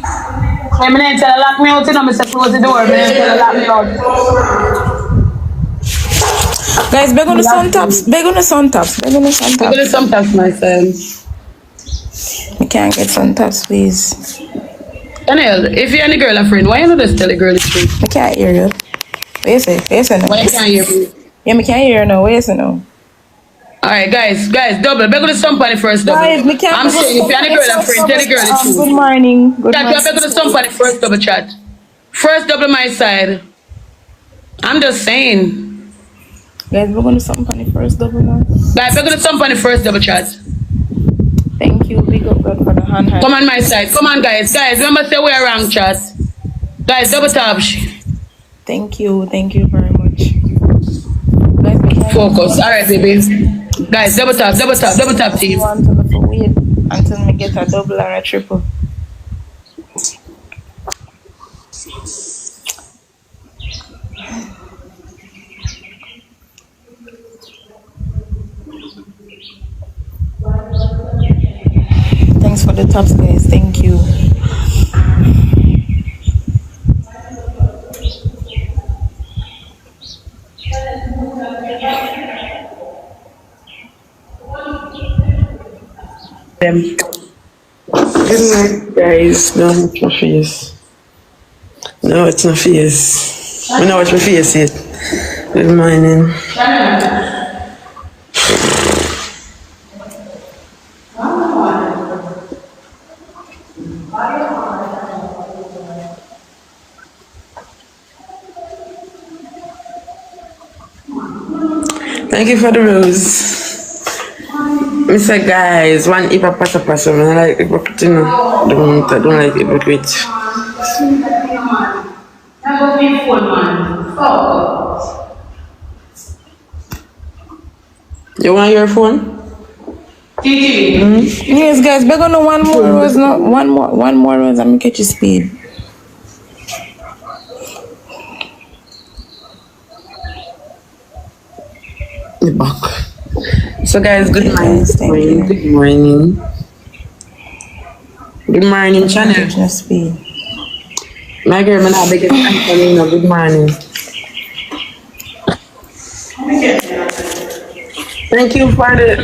I'm going to lock me out, you know, Mr. Close the door. I'm going to lock me out. Guys, beg on the sun tops. Beg on the sun tops. Beg on the sun I'm tops. going to sometimes myself. We can't get sun tops, please. Daniel, if you're any girl a friend, why you not just tell the girl the truth? I can't hear you. What you say? What you say now? Why you can't hear me? Yeah, me can't hear you now. What you say now? Alright, guys, double. Beg on the somebody first, double. Guys, me can't. I'm saying, if you're any girl a friend, tell the girl the truth. Good morning. Good Chat, morning. beg on the somebody first, double chat. First, double my side. I'm just saying. Guys, we're going to something funny first, double now. Guys, beg on the somebody first, double chat. Thank you. Big up God for the hand. Come on my side. Come on, guys. Guys, remember say we're wrong, chat. Guys, double tap. Thank you. Thank you very much. Guys, we can't Focus. Alright, baby. Guys, double tap team. Wait until we get a double or a triple. Thanks for the tops, guys. Thank you. Good night, guys. No, it's my face. No, it's not face. I know what my face is. Good morning. Thank you for the rose. Mr. Guys, one if I pass a person, I like hypocrite, you know. I don't like hypocrite. You want your phone? Yes, guys, we're gonna one more rose, no, one more rose, and catch your speed. The back. So guys, good morning. Good morning. Good morning, channel. Catch your speed. My girl, man, I beg you, good morning. Thank you for the.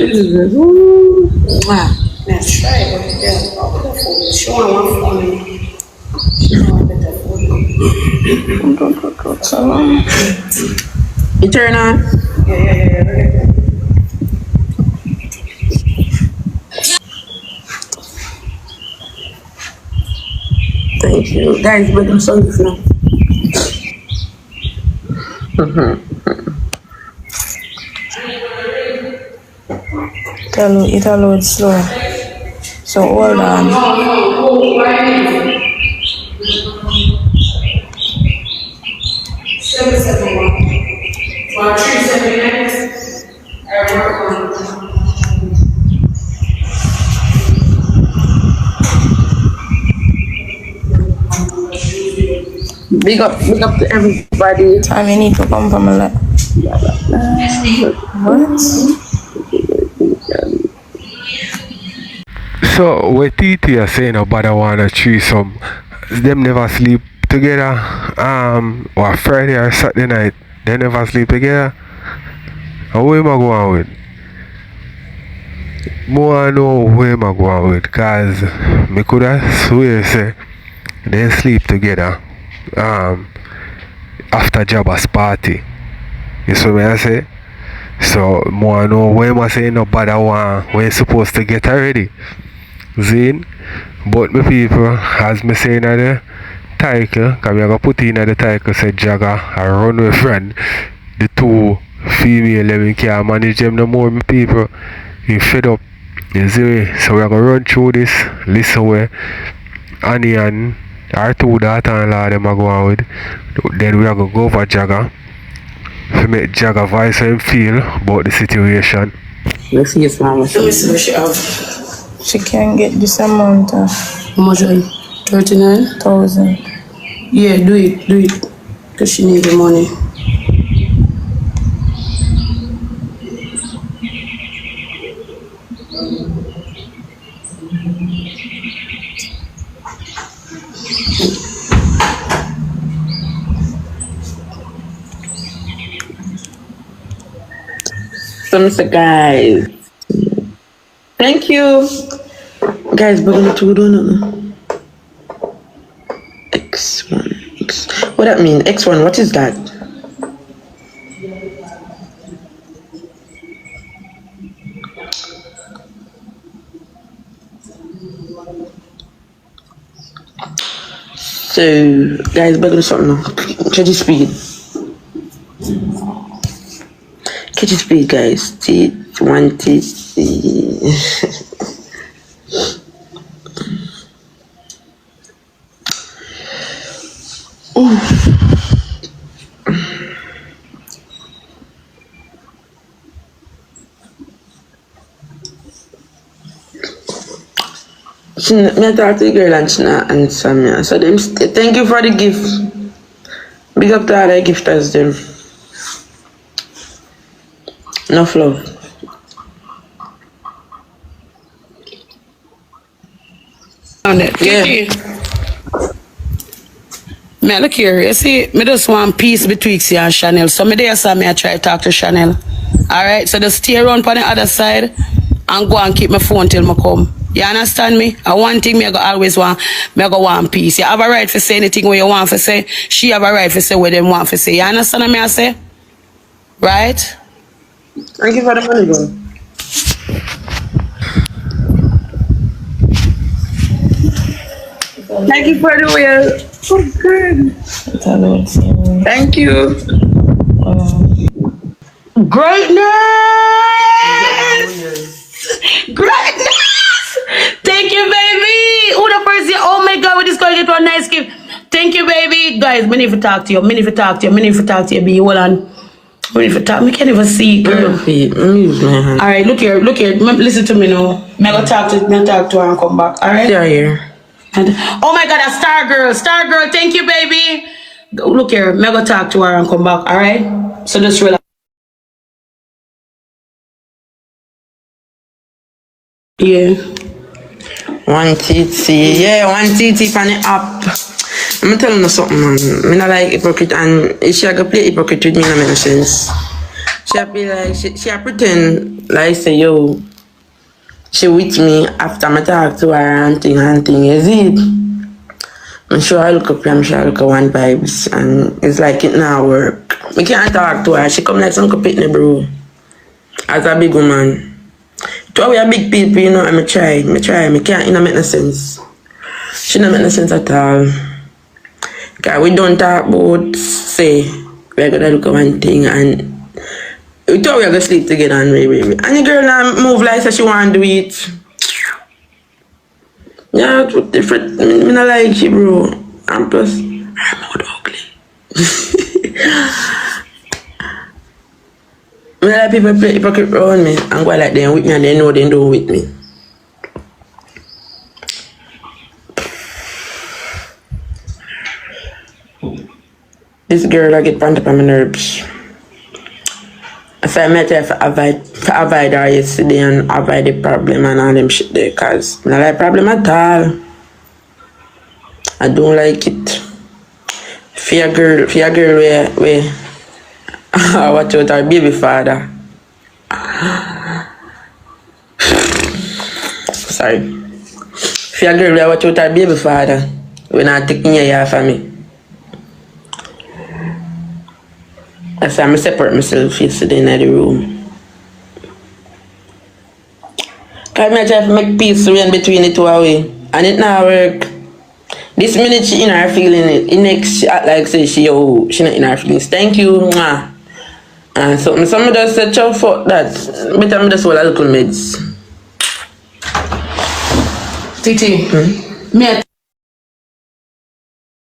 That's right. You turn on? Yeah. Thank you. Guys, but I'm sorry for now. It a load slow. So hold on. Big up to everybody. Time you need to come from a lot. What? So what TT are saying about I want a threesome, them never sleep together, or Friday or Saturday night, they never sleep together. And where am I going with? More I know where am I going with, cause me coulda swear say they sleep together after Jabba's party. You see what I say? So more I know where am I saying no bother one when supposed to get ready. Zine, but my people, as me saying at the title, cause me I go put in at the title say Dragga I run with friend. The two female them can't manage them no more, my people. You fed up. You see me? So we are gonna run through this, listen where Annie and our two daughter-in-law them are going with. Then we are gonna go over Dragga to make Dragga voice him feel about the situation. Let's see mama. Let me see what she have. She can get this amount of How much? 39,000. Yeah, do it. Cause she need the money. So, guys, thank you. Guys, we're gonna do X1. What that mean? X1, what is that? So, guys, we're gonna start now. Catch your speed. Catch your speed, guys. T1, T. Me talk to the girl and she not answer me. So them thank you for the gift. Big up to all the gifters them. Enough love. Yeah. Me look here, you see, me just want peace betwixt you and Shanel. So me there so me I try to talk to Shanel. Alright, so just stay around on the other side and go and keep my phone till me come. You understand me? And one thing me I go always want, me I go want peace. You have a right to say anything what you want to say. She have a right to say what them want to say. You understand what me I say? Right? Thank you for the money, bro. Thank you for the wheel. Oh, good. Thank you. Greatness! Thank you, baby! Who the first year? Oh my god, we just gonna get one nice gift. Thank you, baby. Guys, me need to talk to you. Me need to talk to you, be hold on. Me need to talk. Me can't even see, girl. Alright, look here. Listen to me now. Me go talk to her and come back. Alright? Yeah, here. And, oh my god, a star girl, thank you, baby. Look here, me go talk to her and come back, alright? So just relax. Yeah. One TT, yeah, one TT from the app. I'm telling you something, man. Me not like hypocrite, and if she go play hypocrite with me, no make sense. She be like, she pretend like say, yo, she with me after I talk to her and thing, is it? I'm sure I look up, I'm sure I look at one vibes, and it's like it now work. We can't talk to her. She come like some pitney, bro. As a big woman. To we are big people, you know, and I try, me can't, it don't make no sense. She don't make no sense at all. Because we don't talk about, say, we're gonna look at one thing, and we thought we were gonna sleep together, and and the girl now move like so she want to do it. Yeah, it's different. I don't like she, bro. And plus, I'm not ugly. I like people play hypocrite around me and go like them with me and they know they don't with me. This girl I get pumped up on my nerves. So I met her to avoid her yesterday and avoid the problem and all them shit there, cause I don't like problem at all. I don't like it. Fear girl where watch out her baby father. Sorry. Fear girl where watch out her baby father when I take me here for me. That's why I separate myself yesterday in the room. Cause I try to make peace in between the two away. And it not work. This minute she in her feeling it. The next she act like say she not in her feelings. Thank you. Mwah. And something just said, "Chow fuck that." Better me just hold a little meds. Titi, me a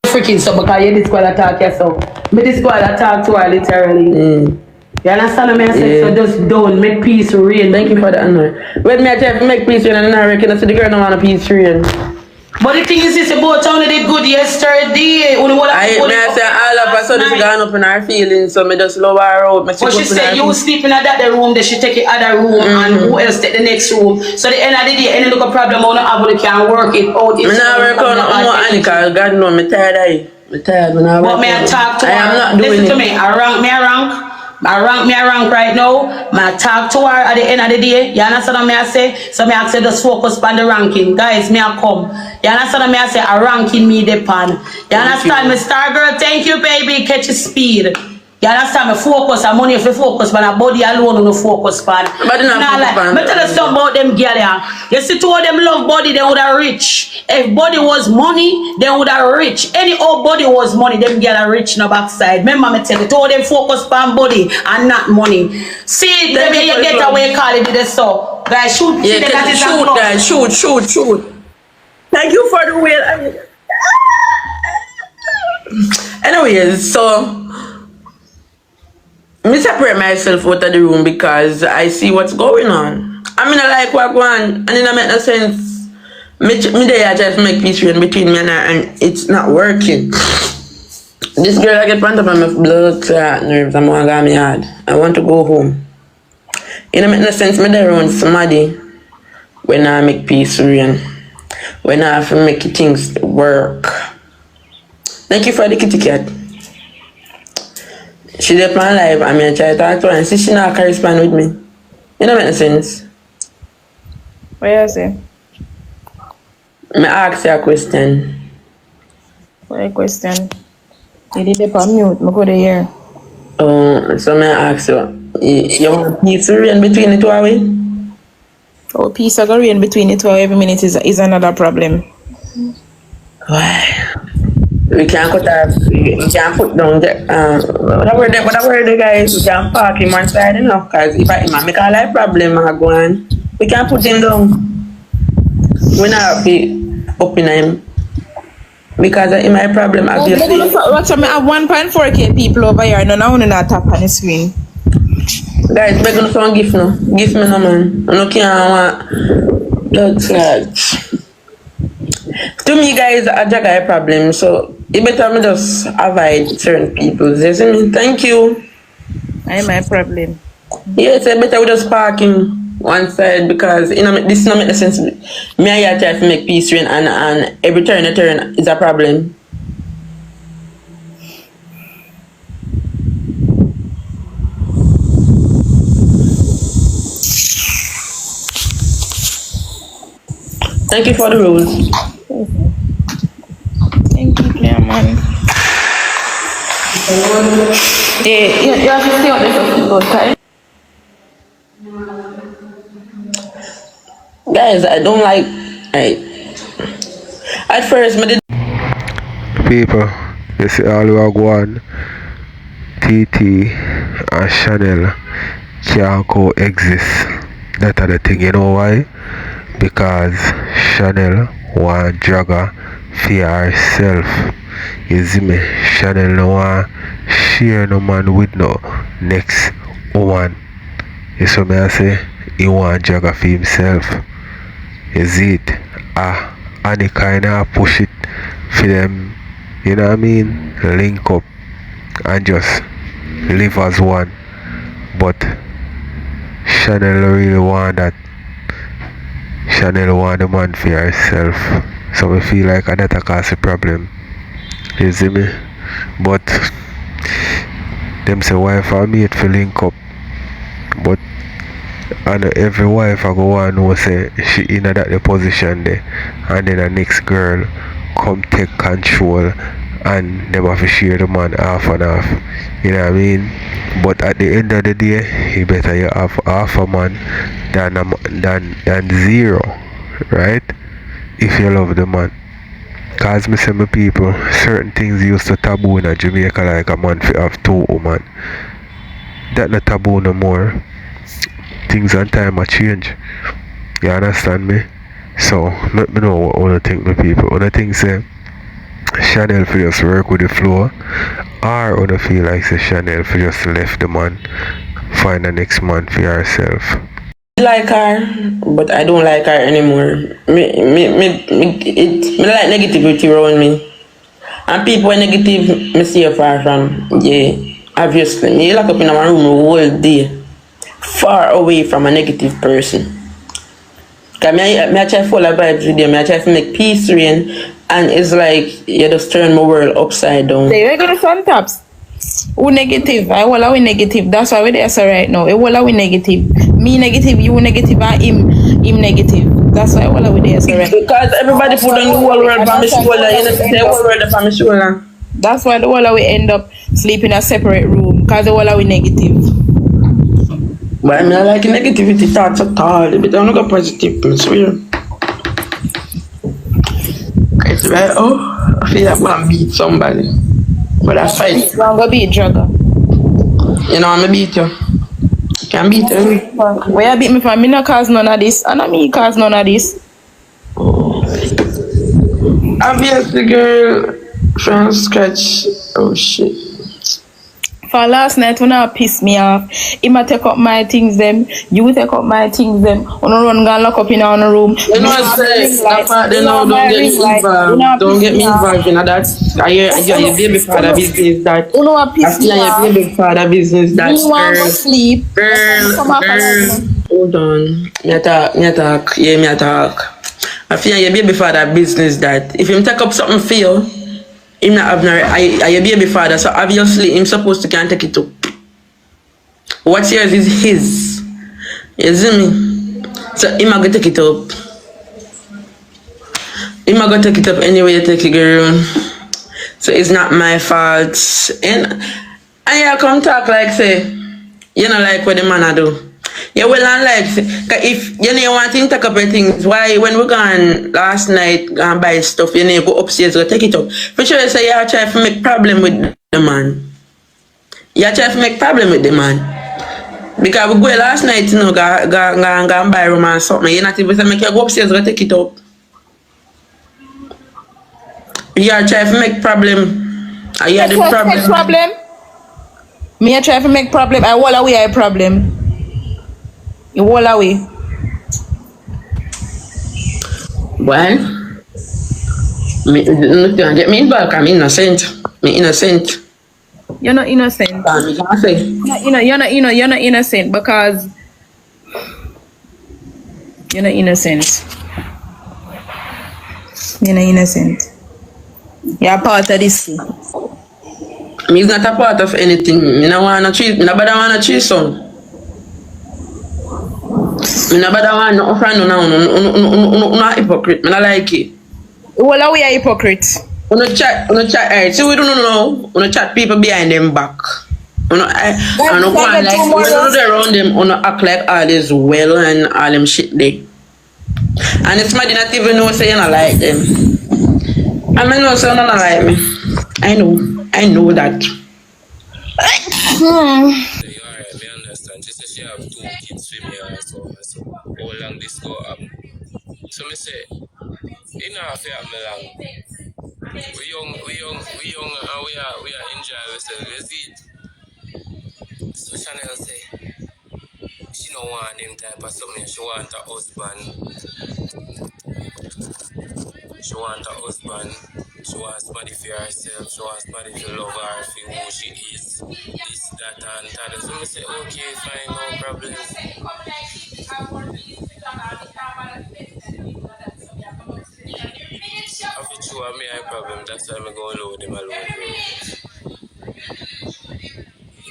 freaking so because you this squad attack yourself. Me this squad attack to her literally. You understand what I say? So just don't make peace reign. Thank you for the honor. When me I try to make peace reign and I reckon I see the girl don't want a peace reign. But the thing is, this both only did good yesterday. I say all of a sudden she gone up in her feelings, so me just lower her out. But she said you sleep in that room, then she take the other room, and who else take the next room. So the end of the day, any little problem on the can work it out. Me not work out no more, Annika. God know me tired of it. Me tired. Me not work. But me I talk to her. I am not doing Listen it. to me. I rank right now. I talk to her at the end of the day. You understand what I say? So I say just focus on the ranking. Guys, me I come. You understand what I say? I ranking me the pan. You understand me, star girl? Thank you, baby. Catch your speed. You understand me? Focus on money if you focus on a body alone, no focus on. But not like, me tell you something about them girl. You see, two of them love body, they would have rich. If body was money, they would have rich. Any old body was money, them girl are rich in the backside. Remember me tell you, two of them focus on body and not money. See, them you get away, call it this so. Guys, shoot. Yeah, shoot, guys, shoot. Thank you for the wheel. Anyways, so I separate myself out of the room because I see what's going on. I mean, I like what going on, and it don't make no sense. Me there I try to make peace between me and her, and it's not working. This girl I get pumped up on my blood clot nerves. I'm gonna get me hard. I want to go home. It don't make no sense. Me there around somebody when I make peace reign. When I have to make things work. Thank you for the kitty cat. She did my life. I mean, I try to talk to her and see she not correspond with me. It don't make no sense. What you say? I ask you a question. What a question? You did it on mute. I go to hear. So I ask you want peace to reign between the two of we? Oh, peace are going between the two every minute is another problem. Why? We can't cut off, we can't put down whatever the guys, we can't park him one side enough, because if I make a life problem, I go on, we can't put him down. We not be up in him. Because in my problem, obviously. Watch out, I have 1.4k people over here, no, now not tap on the screen. Guys, we're going to sound gift now. Gift me no man. I don't care want blood clots. To me, guys, I just got a problem, so it better me just avoid certain people. You see me? Thank you. I my problem. Yes, I better we just park him one side because you know this don't make sense. Me and you try to make peace reign and every turn is a problem. Thank you for the rules. Thank Thank you, clear man. Yeah, you have to stay on this good time. Guys, I don't like. At first, I did. People, you see all who are going, TT and Chanel can't coexist. That's the thing, you know why? Because Chanel want Dragga for herself. You see me? Chanel no want share no man with no next woman. You see me I say? He want Dragga for himself. You see it? And he kinda push it for them, you know what I mean? Link up and just live as one. But Chanel really want that. Chanel want the man for herself. So I feel like that cause a problem. You see me? But them say wife and mate for link up. But and every wife I go on know say she in that the position there, and then the next girl come take control and them have to share the man half and half. You know what I mean? But at the end of the day, you better you have half a man than zero, right? If you love the man. Cause me say my people, certain things used to taboo in Jamaica, like a man fi have two women. That not taboo no more. Things and time a change. You understand me? So let me know what other think my people. Other things say Chanel for just work with the flow, or other feel like say Chanel for just left the man, find the next man for herself. I like her, but I don't like her anymore. Me like negativity around me. And people are negative, me stay far from. Yeah, obviously. Me lock up in my room all day, far away from a negative person. Cause I try to follow vibes with them, I try to make peace reign, and it's like you just turn my world upside down. So you're gonna sun taps. Who negative? I will allow negative. That's why we're there so right now. It will allow negative. Me negative, you negative, and him negative. That's why I will allow there so right. Because everybody put on the whole world on my shoulder, you know, the whole world on my shoulder. That's why the whole we end up sleeping in a separate room. Because the whole we negative. But I mean, I like negativity thoughts at all. But I'm not a positive, I swear. It's like, oh, I feel like I'm going to beat somebody. But that's fine. I'm going to beat Dragga. You know, I'm going to beat you. Can beat you. Where you beat me from? Me not cause none of this. And me cause none of this. Obviously, girl, trying to scratch. Oh, shit. For last night when I piss me off, he might take up my things them, you take up my things them, on a run and lock up in our room. You know what I'm saying? That part, they know, don't get me involved. Don't get me involved in that. I hear your baby father business that. You know what piss me off? Your baby father business that. You want to sleep. Girl. Hold on. Me talk. Yeah, me talk. I feel your baby father business that. If him take up something for you, him not have no, I your baby father, so obviously him supposed to can't take it up. What's yours is his. You see me? So him a go take it up. Him a go take it up anyway you take it, girl. So it's not my fault. And you come talk like say, you know like what the man a do. Yeah, well, I like, if you know want to take up your things, why when we gone last night and buy stuff, you know, go upstairs, go take it up. For sure, you say you try to make problem with the man. You try to make problem with the man. Because we go last night, you know, go and buy room and something. You're not able to make you go upstairs, go take it up. You try to make problem. You have the problem. Me try to make problem. I wall away a problem. You wall away. Well, don't get me back. I'm innocent. Me innocent. You're not innocent. You're not innocent because you're not innocent. You're not innocent. You're part of this. Me's not a part of anything. Me no wanna cheat. Me nobody wanna cheat son. Me nobody want no friend no hypocrite. Me not like it. Well, we are hypocrite. chat, right? See, we don't know. On chat people behind them back. I don't go on like when you do around them, on act like all is well and all them shit there. And if somebody not even know say you not like them. I mean no say you not like me. I know that. Alright, me understand. She said she have 2 kids with me also. So how long this go up? So me say, it not fair me long. We young and we are enjoy ourselves. You see? So Shanel say she don't want them type of something. She want a husband. She want a husband. She wants somebody for herself. She wants somebody to love her for who she is. This, that, and that. So I say, okay, fine, no problem. If it's true, I have a problem. That's why I go load them alone.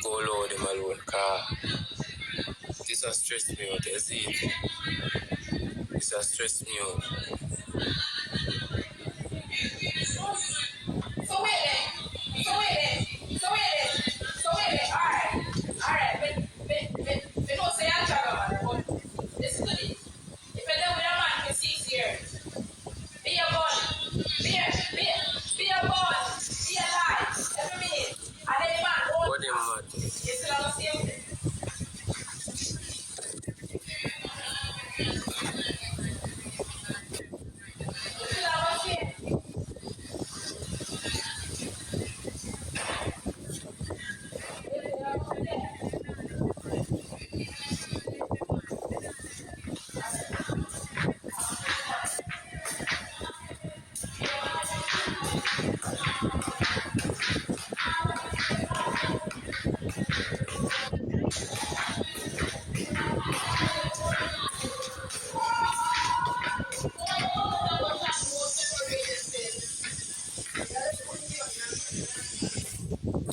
Go load them alone. Because this has stressed me out. You see it? This has stressed me out. So wait then. Alright. But don't say I'm Dragga, but listen to this. If I live with a man for 6 years, be a bun, be a lie, every minute, and then the man won't you still on the same thing.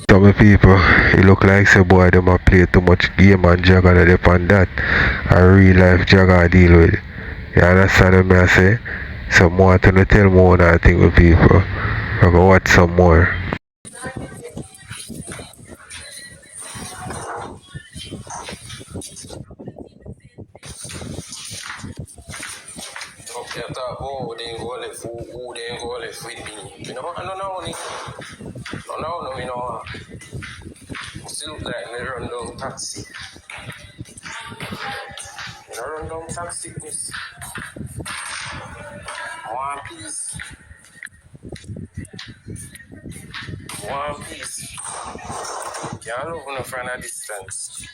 Some people, it look like some boy them a play too much game and Dragga they depend that. A real life Dragga deal with it. You understand what I say? Some more to tell more than I think with people. I go watch some more. Okay, I thought, oh, they ain't go left, they ain't go left with me. You know, I don't know, you know. Still look like me run down taxi. You know, run down taxi, miss. One piece. Can't love no from a distance.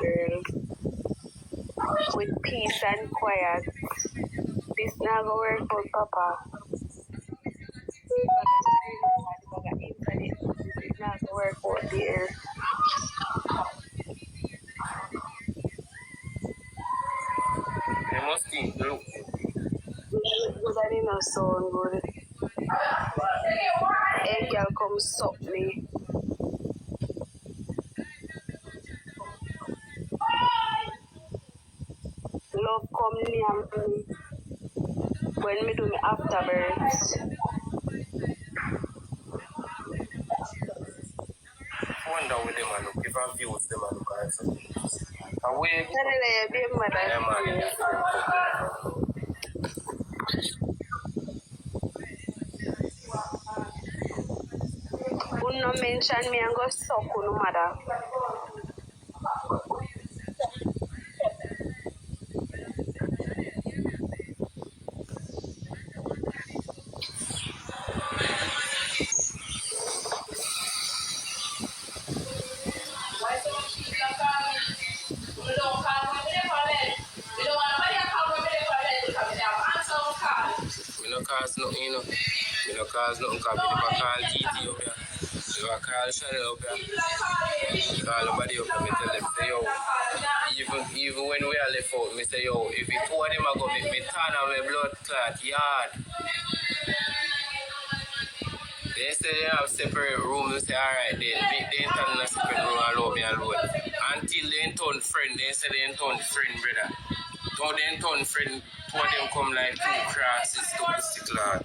girl. With peace and quiet. This now go work for Papa. This now go work for there. They must think look. Good and it not sound good. Hey girl come suck me. Love come near me when me do me afterbirds. Wonder with them and look. If I view them and look at some. And where Be mother. Who no mention me and go suck no mother. Cause nothing, you know. We don't cause nothing because we never call TT up here. We never call Shanel up here. Call nobody up here. Me tell them, say, yo, even when we are left out, me say, yo, if you two of them are going to make me turn on my blood clot yard. They say they have separate rooms. They say, alright, they turn in a separate room and allow me alone. Until they turn friend, they say they turn friend, brother. Now they turn friend. Two of them come like two crosses to the stick lad.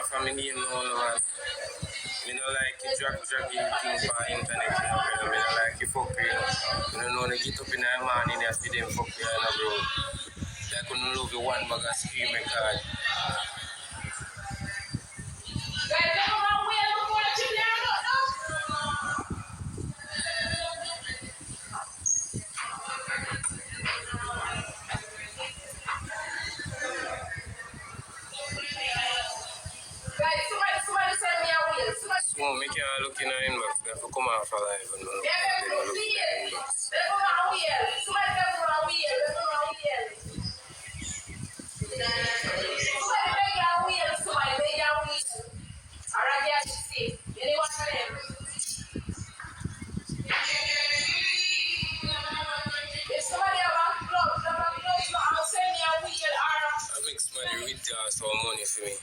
From me name now, man. Me don't like it dragging things on the internet, you know, bro. Me don't like it fuck you, know. Me don't know they get up in the morning and see them fuck you, you know, bro. They couldn't love you one bag of scream record. So, me can't look in the inbox. They have to come off a live and look in the inbox. I make somebody withdraw some money for me.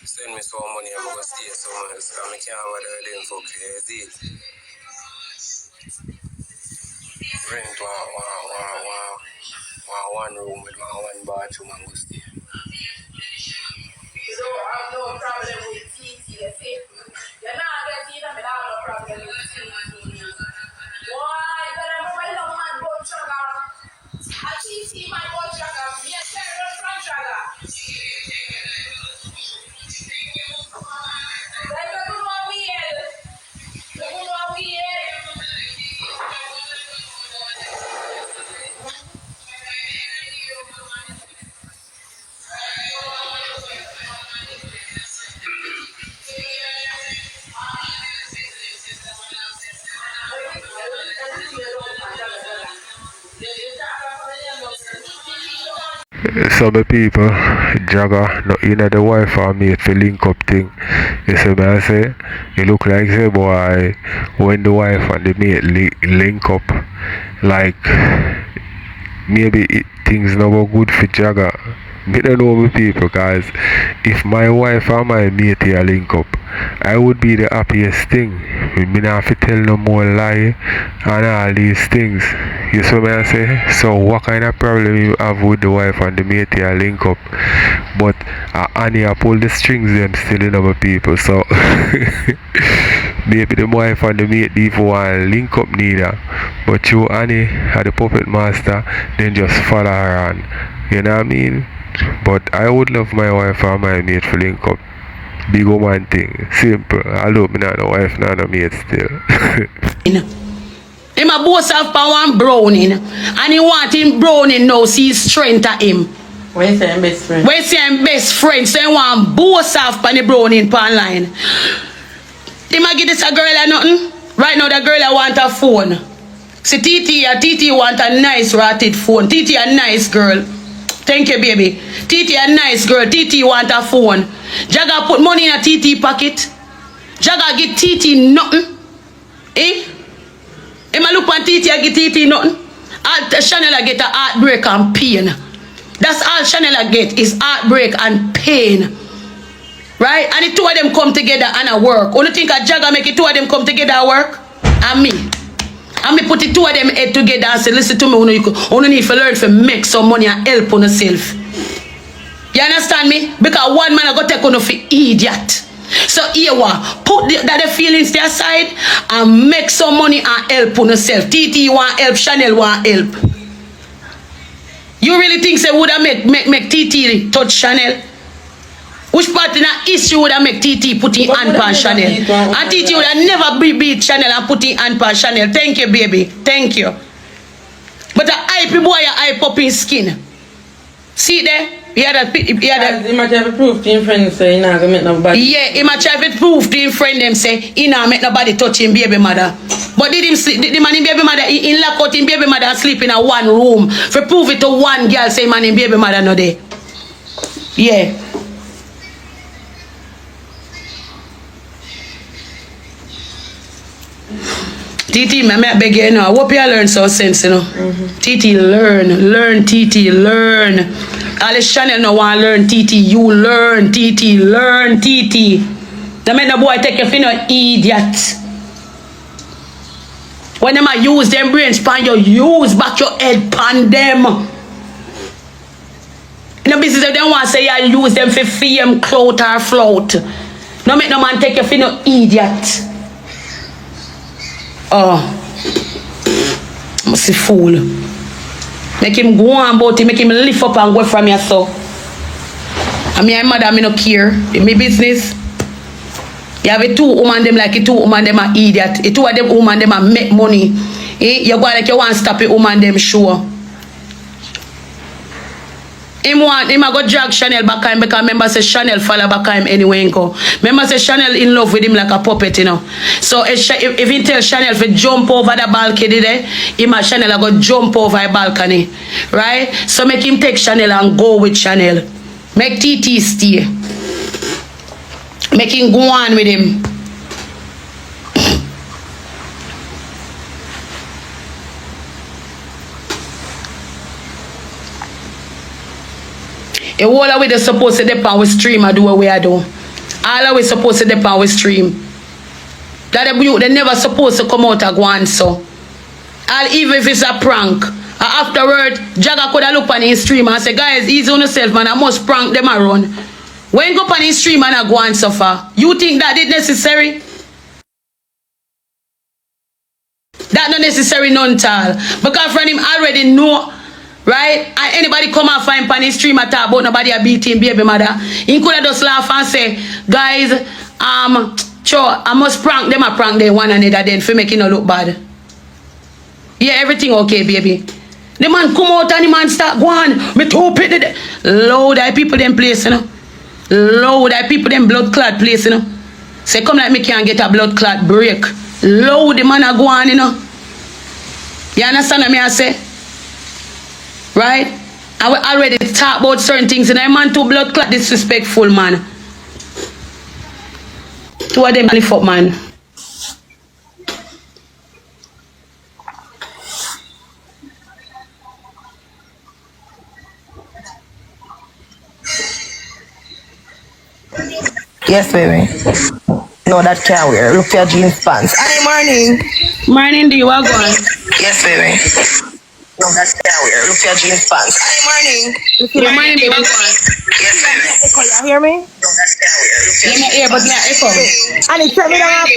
Send me some money, I'm going to stay somewhere else. I can't have them for crazy. Rent one room with one bathroom and go stay. You don't have no problem with TT, you see? You're not getting them without no problem with TT. Why? But I'm a little man, go Dragga. A TT man, go Dragga. Yes, sir, run Dragga. Some people, Dragga, not in the wife or mate to link up thing. You see me I say? You look like say boy when the wife and the mate link up, like maybe things never good for Dragga. Me don't know my people, cause if my wife or my mate here link up, I would be the happiest thing. Me not have to tell no more lie and all these things. You see what I say? So what kind of problem you have with the wife and the mate here link up? But Annie I pull the strings them still in my people. So maybe the wife and the mate leave one link up neither. But you Annie are the puppet master, then just follow her on. You know what I mean? But I would love my wife or my mate to link up. Big woman thing. Simple. I love me not a wife, not a mate still. Him a boss of one browning. And he want him browning now see strength at him. Where you say him best friend? Where you say him best friend? So he want boss off pan the browning pan line. He might give this a girl or nothing. Right now the girl I want a phone. See TT want a nice rotted phone. TT a nice girl. Thank you, baby. TT a nice girl. TT want a phone. Dragga put money in a TT pocket. Dragga get TT nothing. Eh? Him a look on TT I get TT nothing. All Shanel I get a heartbreak and pain. That's all Shanel I get is heartbreak and pain. Right? And the two of them come together and a work. Only think a Dragga make it two of them come together and work? And me. And me put the two of them head together and say, listen to me, you need to learn to make some money and help on yourself. You understand me? Because one man I go take on for idiot. So here put the feelings to aside and make some money and help on yourself. TT want help, Shanel want help. You really think say would I make TT touch Shanel? Which part in that issue would I make TT put in hand pan Shanel? And TT would have never beat Shanel and put in hand pan Shanel. Thank you, baby. Thank you. But the hype boy, you hype up in skin. See there? He had that. He might have a proof to him friend say he not gonna make nobody. Yeah, he might have a proof to him friend them say he not make nobody touch him baby mother. But did him sleep? Did the man in baby mother in lock out him baby mother and sleep in a one room? For prove it to one girl say man in baby mother no day. Yeah. TT, I beg you, I hope you learn some sense, you know. TT, learn, TT, learn. All the Shanel no want learn, TT, you learn, TT, learn, TT. Don't make no boy take you for no idiot. When them use them brains pan you, use back your head pan them. In the business, if they want to say you use them for fame, clout or float. Don't make no man take you for no idiot. Oh, must be fool. Make him go on about it, make him lift up and go from your so. I mean, I'm mother, I no care. In my business, you have a two woman them like a two woman them are idiot. A two of them woman them are make money. Eh? You go like you want to stop a woman them sure. Him a go drag Shanel back him because remember say Shanel follow back him anyway and go. Remember say Shanel in love with him like a puppet, you know. So if he tell Shanel to jump over the balcony there, him and Shanel a go jump over the balcony. Right? So make him take Shanel and go with Shanel. Make TT stay. Make him go on with him. The whole of we supposed to depend with stream and do what we are doing. All of we supposed to depend with stream. That they never supposed to come out and go on so. And even if it's a prank. Afterward, Dragga could have looked on his stream and say, guys, easy on yourself, man. I must prank them around. When you go on his stream and I go on so far, you think that is necessary? That not necessary none at all. Because from him already know. Right? And anybody come and find pan his stream and talk about nobody a beat him baby mother. He could have just laugh and say, guys, sure, I must prank them, I prank them one another then for making it look bad. Yeah, everything okay, baby. The man come out and the man start going, me too pretty. Load of people them place, you know. Load of people them blood clot place, you know. Say come like me can't get a blood clot break. Load the man a go on, you know. You understand what I say? Right? And we already talk about certain things and a man too blood clot disrespectful, man. Two of them lift up, man. Yes, baby. No, that can't wear. Look for your jeans pants. Hi, morning. Morning, do you want going? Yes, baby. No, that can't wear. Look for your jeans pants. Hi, morning. Yeah, morning, do you want going? Yes, baby. Echo, you hear me? No, that can't wear. Look for Yeah, my ear, but yeah, echo. And it tell me that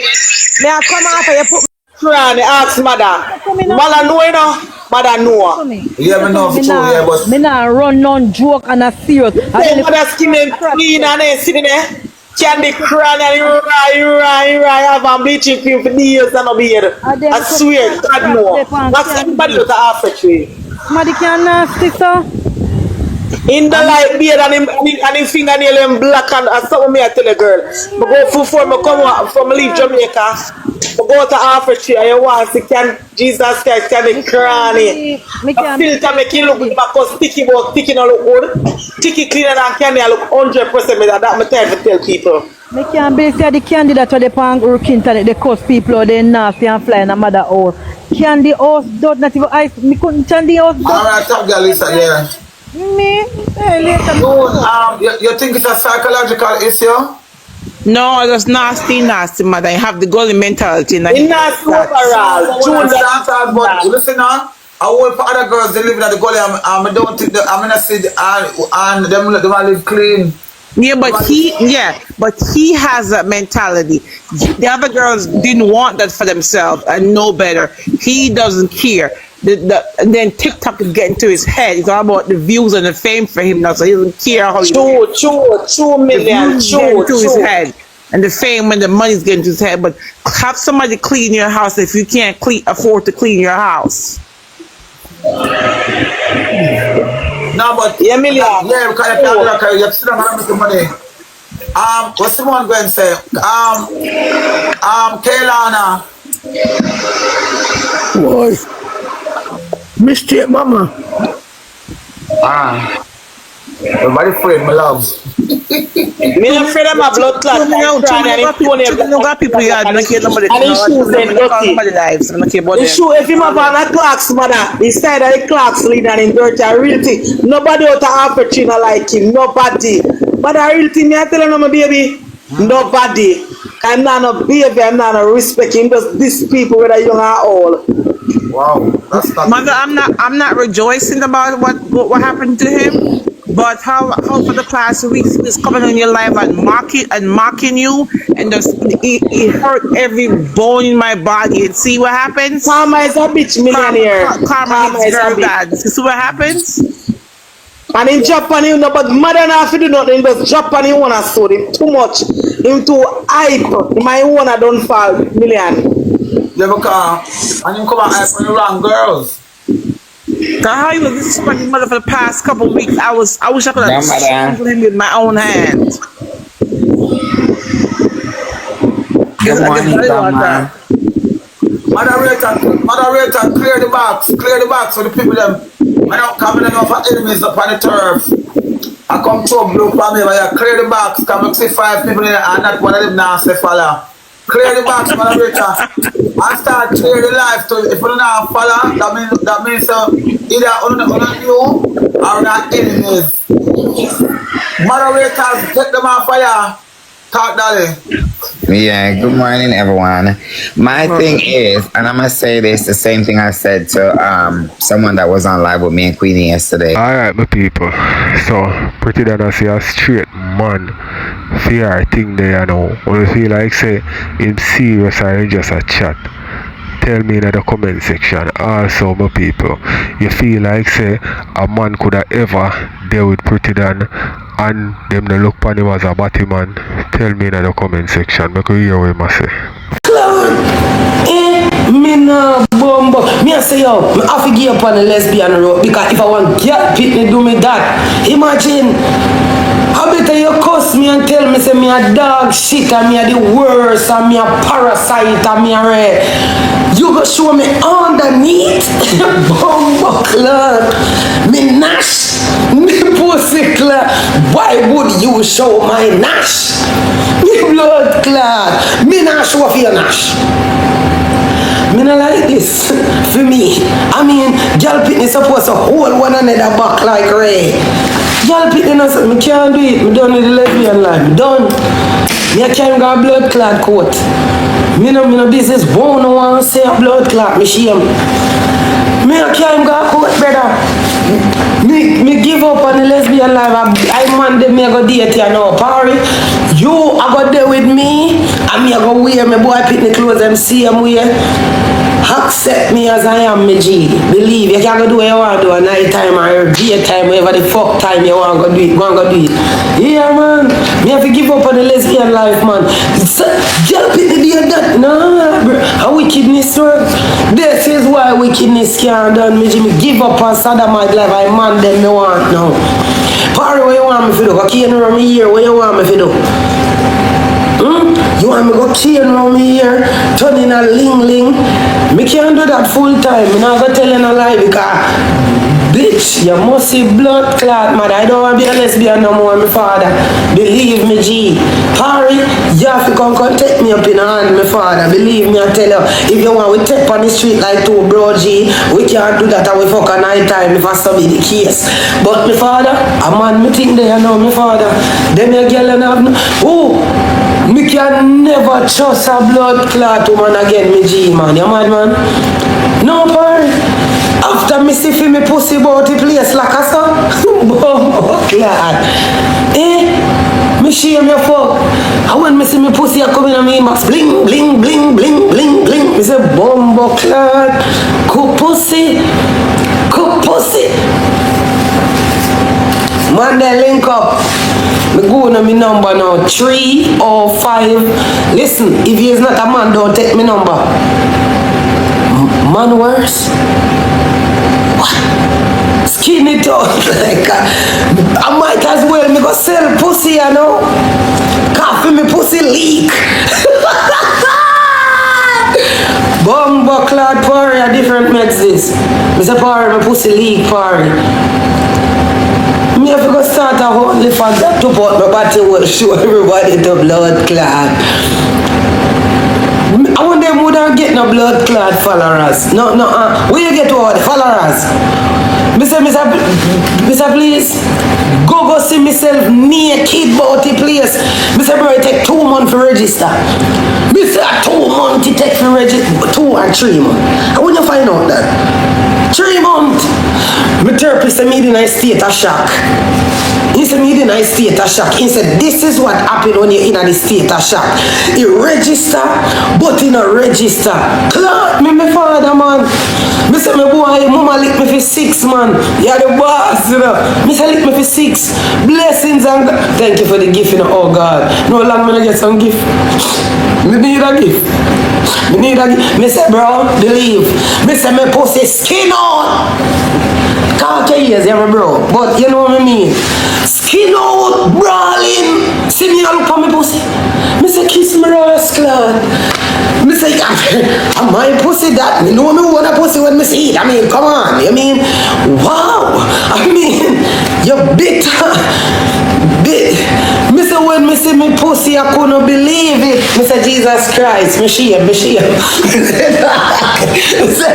may I come after you put Fran, ask mother. Mother know, you know. Mother know. Yeah, me know for true, yeah, but me nah run non joke and a serious. Say mother skin them clean and then sitting there. Candy cran and right, have a bleaching cream for years and no beard. I swear, God no. Not somebody to offer tree. Somebody can nasty, so. In the light beard and him fingernail them black and something me I tell a girl. I go for me come from leave Jamaica. I go to Africa and you want to can Jesus Christ can be cranny. A filter make it look because sticky but sticky not look good. Sticky cleaner than candy I look 100% better. That me tell to tell people. Me can't believe the candy that they pan work internet they cause people or they nasty and fly in a mother house. Candy house don't not even ice. Me couldn't candy house. alright, top girl, Lisa, yeah. Me? You think it's a psychological issue? No, it's nasty, mother. You have the golden mentality. In nasty overall. But listen now, I work for other girls, they live in the gully, I don't think I'm gonna see and them live clean. Yeah, but he has that mentality. The other girls didn't want that for themselves and know better. He doesn't care. And then TikTok is getting to his head. It's all about the views and the fame for him now, so he doesn't care how he Two million, to his head. And the fame and the money's getting to his head. But have somebody clean your house if you can't afford to clean your house. No, but yeah, million. Yeah, because you have to sit down and make the money. What's someone going to say? Kaylana. Boy. Mistake, mama. Everybody afraid, my love. Me afraid of my blood clot. And his shoes then dirty. The shoe, if him have on a clocks, mother, the side of the clocks lead and in dirty, I really think nobody out of Africa like him, nobody. But I really think me I tell him, my baby, nobody. I'm not a baby, I'm not a respect him, just these people, whether young or old. Wow, that's not Mother, I'm not rejoicing about what happened to him, but how for the past weeks he was coming on your life and mocking you, and just it hurt every bone in my body. And see what happens? Karma is a bitch millionaire. Karma is very bad. See what happens? And in Japan, you know, but mother not to do nothing, just Japan, you wanna sold him too much, him too hype. My owner don't fall million. Yeah, because and you come and hype on the wrong girls. How you was disrespecting mother for the past couple of weeks? I wish I could have strangled him with my own hands. Good morning, Grandma. Moderator, clear the box for the people them. I don't come in enough enemies up on the turf. I come to a blue for me, but you clear the box, come and see 5 people in there and not one of them nasty fella. Clear the box, moderator. And start clear the life too. If you don't follow, that means either on you or not enemies. Moderators, take them off fire. Talk, Dolly. Yeah, good morning, everyone. My thing is, and I'm going to say this, the same thing I said to someone that was on live with me and Queenie yesterday. Alright, my people. So, pretty that I see a straight man fear thing there, you know. When you feel like, say, him serious or just a chat, tell me in the comment section. Also, my people, you feel like, say, a man could have ever dealt with Pretty Dan and them they look upon him as a batty man, tell me in the comment section. Make you hear what I say. Me nah bumbo. Me I say yo, me have to give up on the lesbian road because if I want get pitney do me that. Imagine how better you cuss me and tell me say me a dog shit and me a the worst and me a parasite and me a red. You go show me underneath bumbo club. Me nash, me pussy club. Why would you show my nash? Me blood clot. Me nash what for your nash? Me not like this for me. I mean, girl pitney supposed to hold one another back like Ray. Girl pitney no me can't do it. Me done with the lesbian life. Me done. Me I carry a blood clot coat. Me no business. Won't no one say a blood clot. Me shame. Me I carry a coat, brother. Me give up on the lesbian life. I man them me I go date you now. Party. You I go there with me. And me I go wear my boy pick the clothes them same way. Accept me as I am, me G. Believe you can't go do what you want to do at night time or daytime, whatever the fuck time you want to go do it. Go and go do it. Yeah, man. Me have to give up on the lesbian life, man. Girl, people do that. Nah, bro. How wickedness work? This is why wickedness can't done, me G. Me give up on sodomite life. I man them me want now. Party, what you want me to do? I can't run me here. What you want me to do? You want me to go chain around me here, turn in a ling-ling? Me can't do that full time. I'm not going to tell you no lie because, bitch, you must see blood clot, man. I don't want to be a lesbian no more, my father. Believe me, G. Harry, you have to come take me up in the hand, my father. Believe me, I tell you. If you want, we take on the street like two, bro, G. We can't do that and we fuck at night time if I be the case. But my father, a man, me think they know, my father. Them a girl and have no... Oh! Me can never trust a blood clot woman again, me G, man. You mad, man? No, par. After me see me pussy about the place like a son. Oh, clot. Me shame your fuck. And when me see me pussy come in on me inbox, bling, bling, bling, bling, bling, bling. Me say, bumbo clot. Cook pussy. Cook pussy. Man, they link up. Me go on my number now, 305. Listen, if he is not a man, don't take my number. Man worse? What? Skin it out like I might as well me go sell pussy, you know. Coffee me pussy leak. Bumbo cloud party, a different makes this. Me say party, my pussy leak party. Me have to go start a whole lift and that to put my body will show everybody the blood clot. I want them who don't get no blood clot followers. No, where you get all the followers? Mr. Please, go see myself naked about the place. Mr. Bro, it take 2 months to register. Mr. 2 months it take to register. 2 or 3 months. I want you find out that. 3 months. My therapist said me in a state of shock. He said me in a state of shock. He said this is what happened when you're in a state of shock. You register, but you not register. Clout me, my father, man. Me say my boy, mama lick me for 6 man. You're the boss, you know. Me say lick me for 6. Blessings and thank you for the gift, you know. Oh God. No long me get some gift. Me need a gift. Me need a gift. Me say, bro, believe. Me say my pussy skin out. Can't tell you, yeah, bro. But you know what I mean. Skin out, brawling. See me all up on my pussy. Me say kiss me rascal. Me say am my pussy that? Me know me want a pussy when me see it. I mean, come on. You mean, wow. I mean, you're bitter. Me say when me see me pussy, I couldn't believe it. Me say Jesus Christ. Me shame. Me say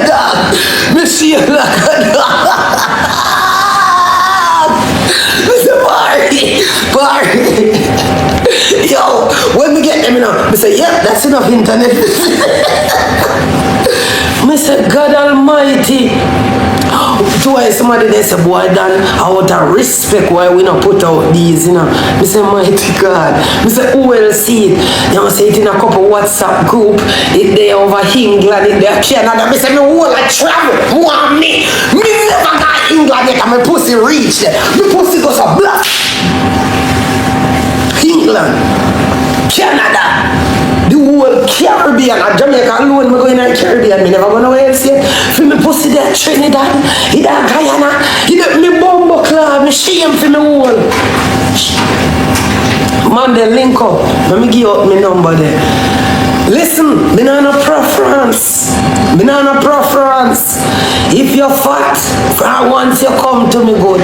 that. Me shame like a dog. Me say party. Yo, when me get them, you know, me say, yeah, that's enough internet. Me say, God Almighty. Do I somebody there say, boy, done out of respect why we not put out these, you know. Me say, mighty God. Me say, who will see it? You know, say it in a couple WhatsApp group. It there over England, it there Canada. Me say, me whole like travel. Want me? Me never got England yet and my pussy reach there. My pussy goes a black. England, Canada, the whole Caribbean, and Jamaica alone, me going in Caribbean, me never go nowhere else yet. For me pussy there, Trinidad, he there Guyana, he there me bumbo club, me shame for me whole. Man, they link up, let me give up my number there. Listen, me not no preference. Me not no preference. If you're fat, for once you come to me good.